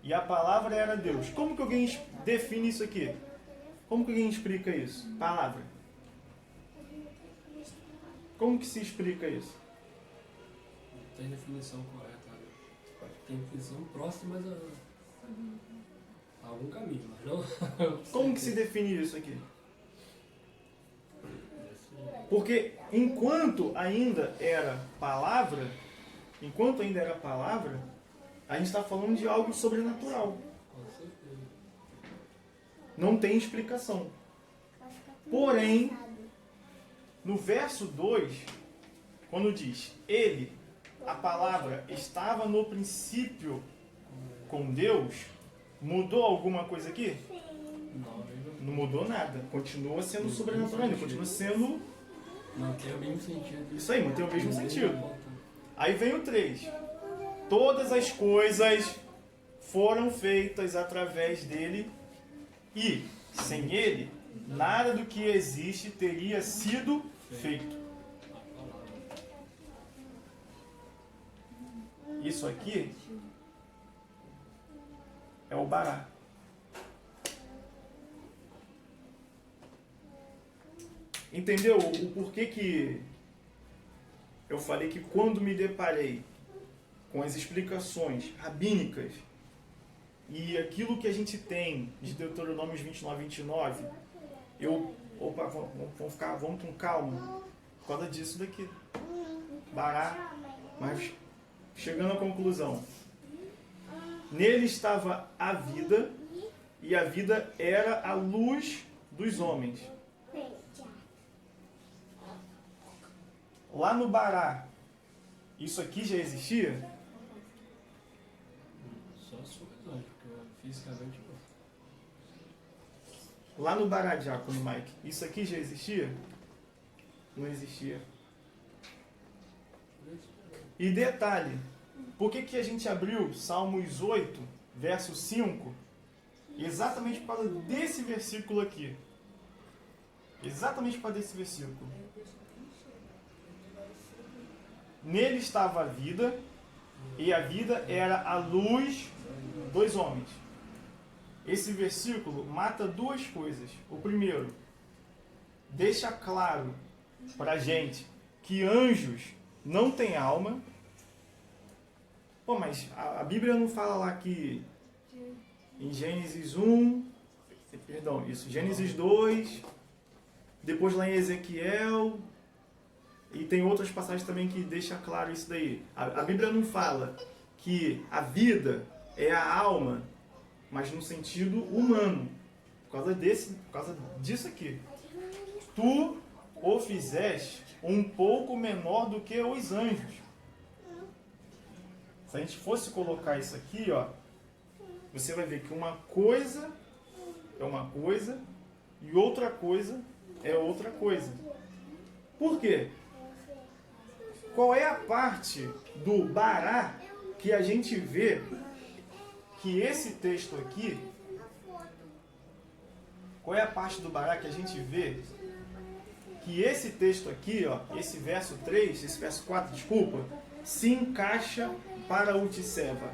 E a palavra era Deus. Como que alguém define isso aqui? Como que alguém explica isso? Palavra. Como que se explica isso? Não tem definição correta. Né? Tem definição próxima a algum caminho, mas não. Como que se define isso aqui? Porque enquanto ainda era palavra, a gente está falando de algo sobrenatural. Com certeza. Não tem explicação. Porém, no verso 2, quando diz ele, a palavra estava no princípio com Deus, mudou alguma coisa aqui? Não mudou nada. Continua sendo sobrenatural ainda, continua sendo... Mantém o mesmo sentido. Isso aí, mantém o mesmo sentido. Aí vem o 3. Todas as coisas foram feitas através dele e, sem ele, nada do que existe teria sido feito. Isso aqui é o Bará. Entendeu o porquê que eu falei que quando me deparei com as explicações rabínicas e aquilo que a gente tem de Deuteronômios 29, 29, vamos com calma, por causa disso daqui. Bará, mas chegando à conclusão. Nele estava a vida, e a vida era a luz dos homens. Lá no Bará, isso aqui já existia? Só se for verdade, porque fisicamente não. Lá no Bará, Diácono Mike, isso aqui já existia? Não existia. E detalhe, por que a gente abriu Salmos 8, verso 5? Exatamente por causa desse versículo aqui. Exatamente por causa desse versículo. Nele estava a vida, e a vida era a luz dos homens. Esse versículo mata duas coisas. O primeiro, deixa claro para a gente que anjos não têm alma. Pô, mas a Bíblia não fala lá que em Gênesis 1, Gênesis 2, depois lá em Ezequiel, e tem outras passagens também que deixam claro isso daí. A Bíblia não fala que a vida é a alma, mas no sentido humano. Por causa disso aqui. Tu o fizeste um pouco menor do que os anjos. Se a gente fosse colocar isso aqui, ó, você vai ver que uma coisa é uma coisa e outra coisa é outra coisa. Por quê? Qual é a parte do Bará que a gente vê que esse texto aqui... Qual é a parte do Bará que a gente vê que esse texto aqui, ó, esse verso 3, esse verso 4, desculpa, se encaixa para o Tisseva?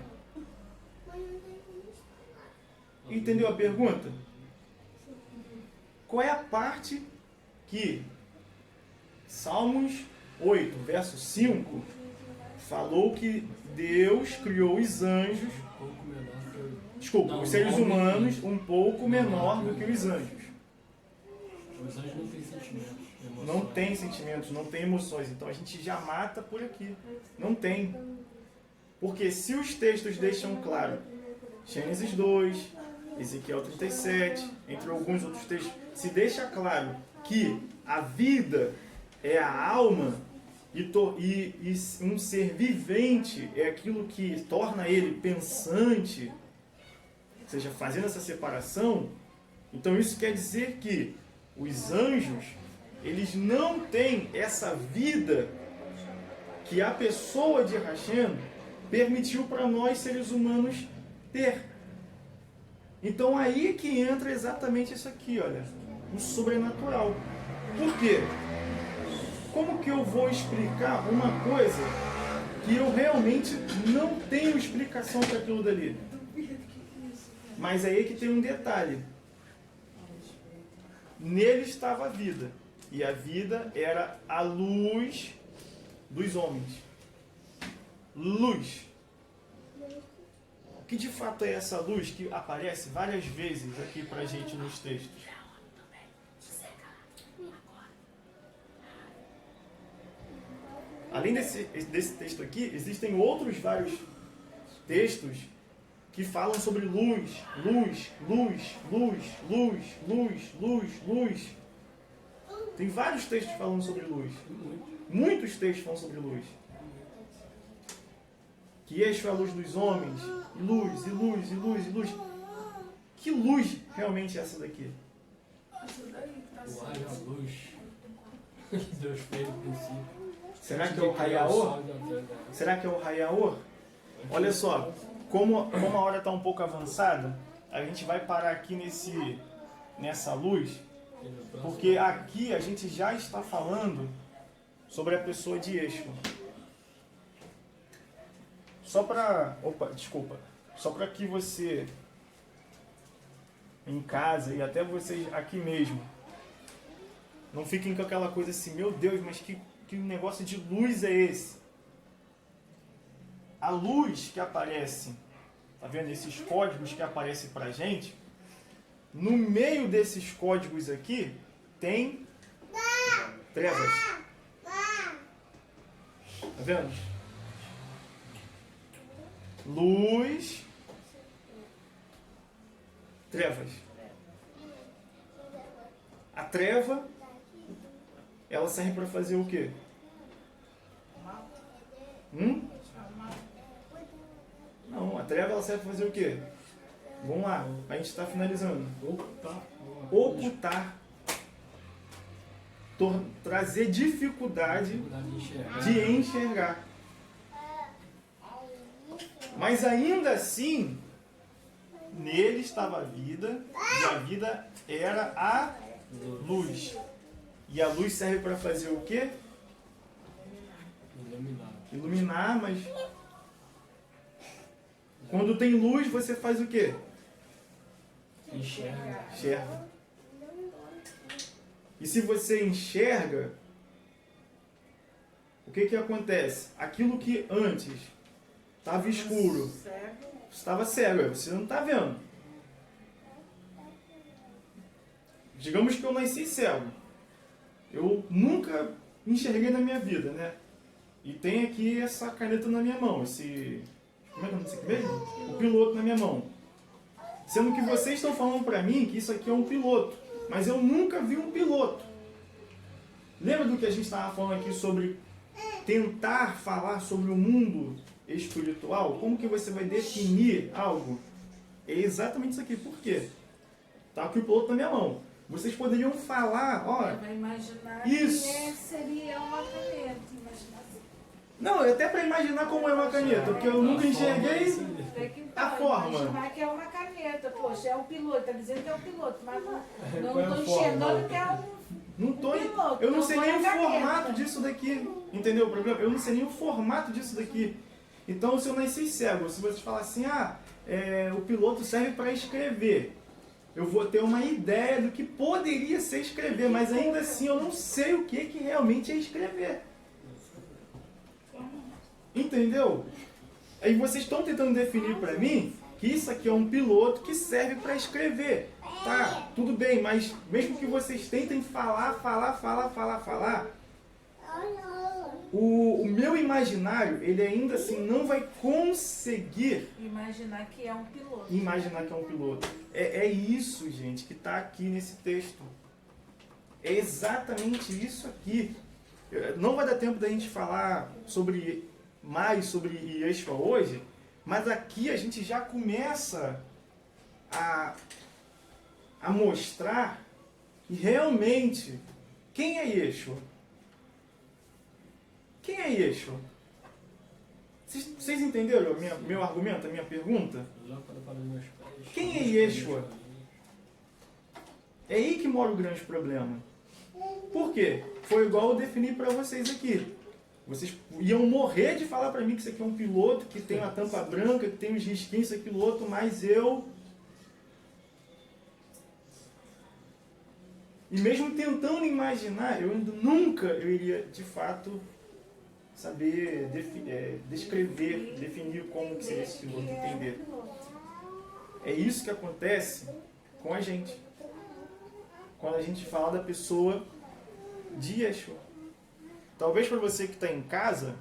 Entendeu a pergunta? Qual é a parte que Salmos 8, verso 5, falou que Deus criou os anjos, os seres humanos, um pouco menor do que os anjos. Os anjos não têm sentimentos. Não tem sentimentos, não tem emoções. Então a gente já mata por aqui. Não tem. Porque se os textos deixam claro, Gênesis 2, Ezequiel 37, entre alguns outros textos, se deixa claro que a vida é a alma e um ser vivente é aquilo que torna ele pensante, ou seja, fazendo essa separação, então isso quer dizer que os anjos, eles não têm essa vida que a pessoa de Hashem permitiu para nós seres humanos ter. Então aí que entra exatamente isso aqui, olha, o sobrenatural. Por quê? Como que eu vou explicar uma coisa que eu realmente não tenho explicação para aquilo dali? Mas aí que tem um detalhe. Nele estava a vida, e a vida era a luz dos homens. Luz. O que de fato é essa luz que aparece várias vezes aqui pra gente nos textos? Além desse texto aqui, existem outros vários textos que falam sobre luz, luz, luz, luz, luz, luz, luz, luz. Tem vários textos falando sobre luz. Muitos textos falam sobre luz. Que Yeshua é a luz dos homens. E luz, e luz, e luz, e luz. Que luz realmente é essa daqui? Isso daí tá O haja luz. Deus fez no princípio. Será que é o Hayaor? Será que é o Hayaor? Olha só, como a hora está um pouco avançada, a gente vai parar aqui nessa luz, porque aqui a gente já está falando sobre a pessoa de Yeshua. Só para que você em casa e até vocês aqui mesmo não fiquem com aquela coisa assim, meu Deus, mas que negócio de luz é esse? A luz que aparece, tá vendo? Esses códigos que aparecem pra gente, no meio desses códigos aqui tem trevas. Tá vendo? Luz, trevas. A treva, ela serve para fazer o quê? Não, a treva ela serve para fazer o quê? Vamos lá, a gente está finalizando. Ocultar. Trazer dificuldade de enxergar. Mas ainda assim, nele estava a vida, e a vida era a luz. E a luz serve para fazer o quê? Iluminar, mas quando tem luz, você faz o quê? Enxerga. E se você enxerga, o que acontece? Aquilo que antes estava escuro, estava cego, você não está vendo. Digamos que eu nasci cego. Eu nunca enxerguei na minha vida, né? E tem aqui essa caneta na minha mão, como é que é isso aqui mesmo? O piloto na minha mão. Sendo que vocês estão falando pra mim que isso aqui é um piloto, mas eu nunca vi um piloto. Lembra do que a gente estava falando aqui sobre tentar falar sobre o mundo espiritual? Como que você vai definir algo? É exatamente isso aqui. Por quê? Tá aqui o piloto na minha mão. Vocês poderiam falar, ó... Vai imaginar isso. que seria uma caneta. Imaginar. Não, até para imaginar como é uma caneta, porque eu nunca enxerguei a forma. Imaginar que é uma caneta. Poxa, é um piloto. Tá dizendo que é um piloto, mas não Qual é a estou forma? enxergando que é um... Não tô, piloto, eu não então sei foi nem o a caneta. formato disso daqui. Entendeu o problema? Eu não sei nem o formato disso daqui. Então, se eu nasci cego, se vocês falarem assim, o piloto serve para escrever, eu vou ter uma ideia do que poderia ser escrever, mas ainda assim eu não sei o que realmente é escrever. Entendeu? Aí vocês estão tentando definir para mim que isso aqui é um piloto que serve para escrever. Tá, tudo bem, mas mesmo que vocês tentem falar, o meu imaginário, ele ainda assim não vai conseguir Imaginar que é um piloto. imaginar que é um piloto. É isso, gente, que está aqui nesse texto. É exatamente isso aqui. Não vai dar tempo da gente falar mais sobre Yeshua hoje, mas aqui a gente já começa a mostrar que realmente quem é Yeshua? Quem é Yeshua? Vocês entenderam meu argumento, a minha pergunta? Lâmpada para os meus pés. Quem é Yeshua? É aí que mora o grande problema. Por quê? Foi igual eu defini para vocês aqui. Vocês iam morrer de falar para mim que isso aqui é um piloto, que tem uma tampa branca, que tem uns risquinhos, isso aqui, piloto, mas eu... E mesmo tentando imaginar, eu ainda nunca eu iria, de fato, saber descrever, definir como que seria esse piloto, entender. É isso que acontece com a gente. Quando a gente fala da pessoa de Yeshua. Talvez para você que está em casa,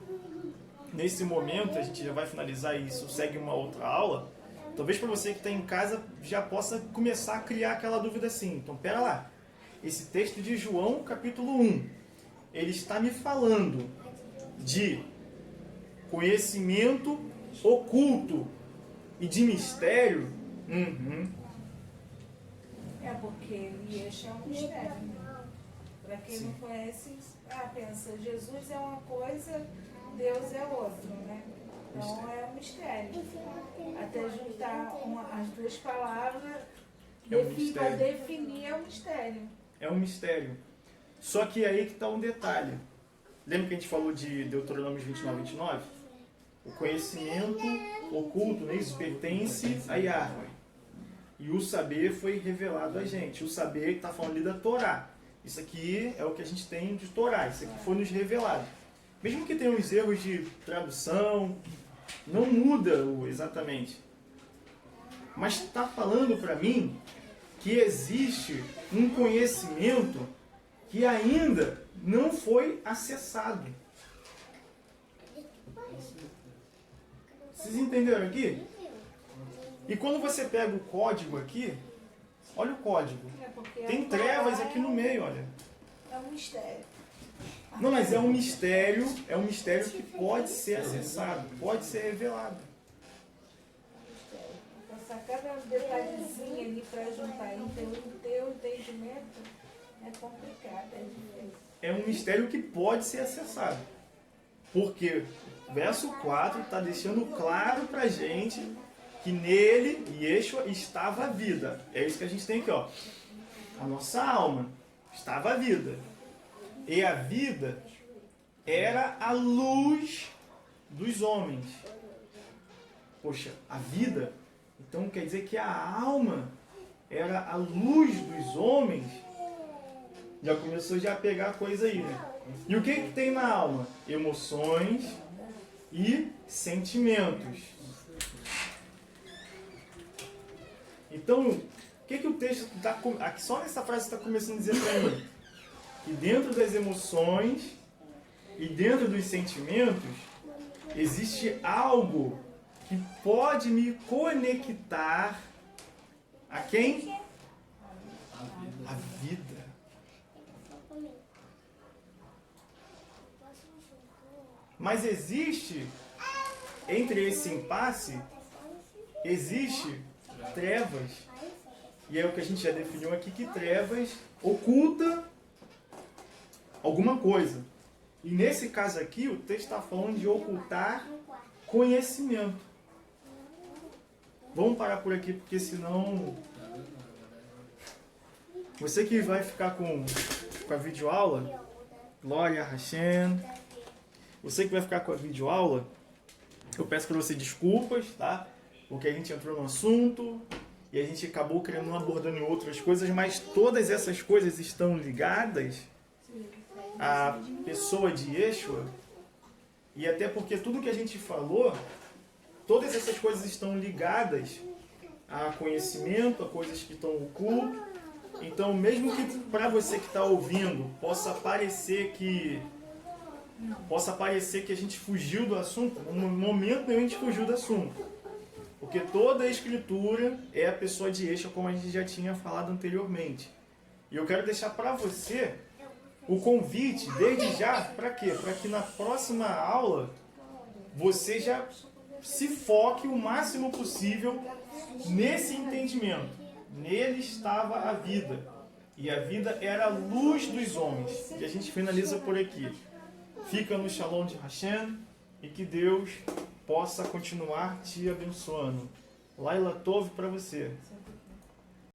nesse momento, a gente já vai finalizar isso, segue uma outra aula, talvez para você que está em casa já possa começar a criar aquela dúvida assim. Então, pera lá. Esse texto de João, capítulo 1, ele está me falando de conhecimento oculto e de mistério? É porque Yeshua é um mistério. Para quem não conhece, pensa, Jesus é uma coisa, Deus é outra, né? Então é um mistério. Até juntar as duas palavras, para definir é um mistério. É um mistério. Só que aí que está um detalhe. Lembra que a gente falou de Deuteronômio 29, 29? O conhecimento oculto, né, isso pertence a Yahweh. E o saber foi revelado a gente. O saber está falando ali da Torá. Isso aqui é o que a gente tem de Torá. Isso aqui foi nos revelado. Mesmo que tenha uns erros de tradução, não muda exatamente. Mas está falando para mim que existe um conhecimento que ainda não foi acessado. Vocês entenderam aqui? E quando você pega o código aqui, olha o código. Tem trevas aqui no meio, olha. É um mistério. Não, mas é um mistério que pode ser acessado, pode ser revelado. Passar cada detalhezinho ali para juntar em teu entendimento é complicado, é difícil. É um mistério que pode ser acessado. Porque o verso 4 está deixando claro pra gente que nele, Yeshua, estava a vida. É isso que a gente tem aqui, ó. A nossa alma estava a vida. E a vida era a luz dos homens. Poxa, a vida, então quer dizer que a alma era a luz dos homens. Já começou a pegar a coisa aí, né? E o que tem na alma? Emoções e sentimentos. Então, o que o texto está... Aqui só nessa frase está começando a dizer para mim? Que dentro das emoções e dentro dos sentimentos existe algo que pode me conectar a quem? A vida. Mas existe, entre esse impasse, existe trevas. E é o que a gente já definiu aqui, que trevas oculta alguma coisa. E nesse caso aqui, o texto está falando de ocultar conhecimento. Vamos parar por aqui, porque senão... Você que vai ficar com a videoaula, glória a Hashem. Você que vai ficar com a videoaula, eu peço para você desculpas, tá? Porque a gente entrou no assunto e a gente acabou querendo abordando em outras coisas, mas todas essas coisas estão ligadas à pessoa de Yeshua, e até porque tudo que a gente falou, todas essas coisas estão ligadas a conhecimento, a coisas que estão ocultas. Então, mesmo que para você que está ouvindo possa parecer que a gente fugiu do assunto, no momento nenhum a gente fugiu do assunto. Porque toda a escritura é a pessoa de Yeshua, como a gente já tinha falado anteriormente. E eu quero deixar para você o convite, desde já, para quê? Para que na próxima aula você já se foque o máximo possível nesse entendimento. Nele estava a vida. E a vida era a luz dos homens. E a gente finaliza por aqui. Fica no Shalom de Hashem e que Deus possa continuar te abençoando. Laila Tove para você. Você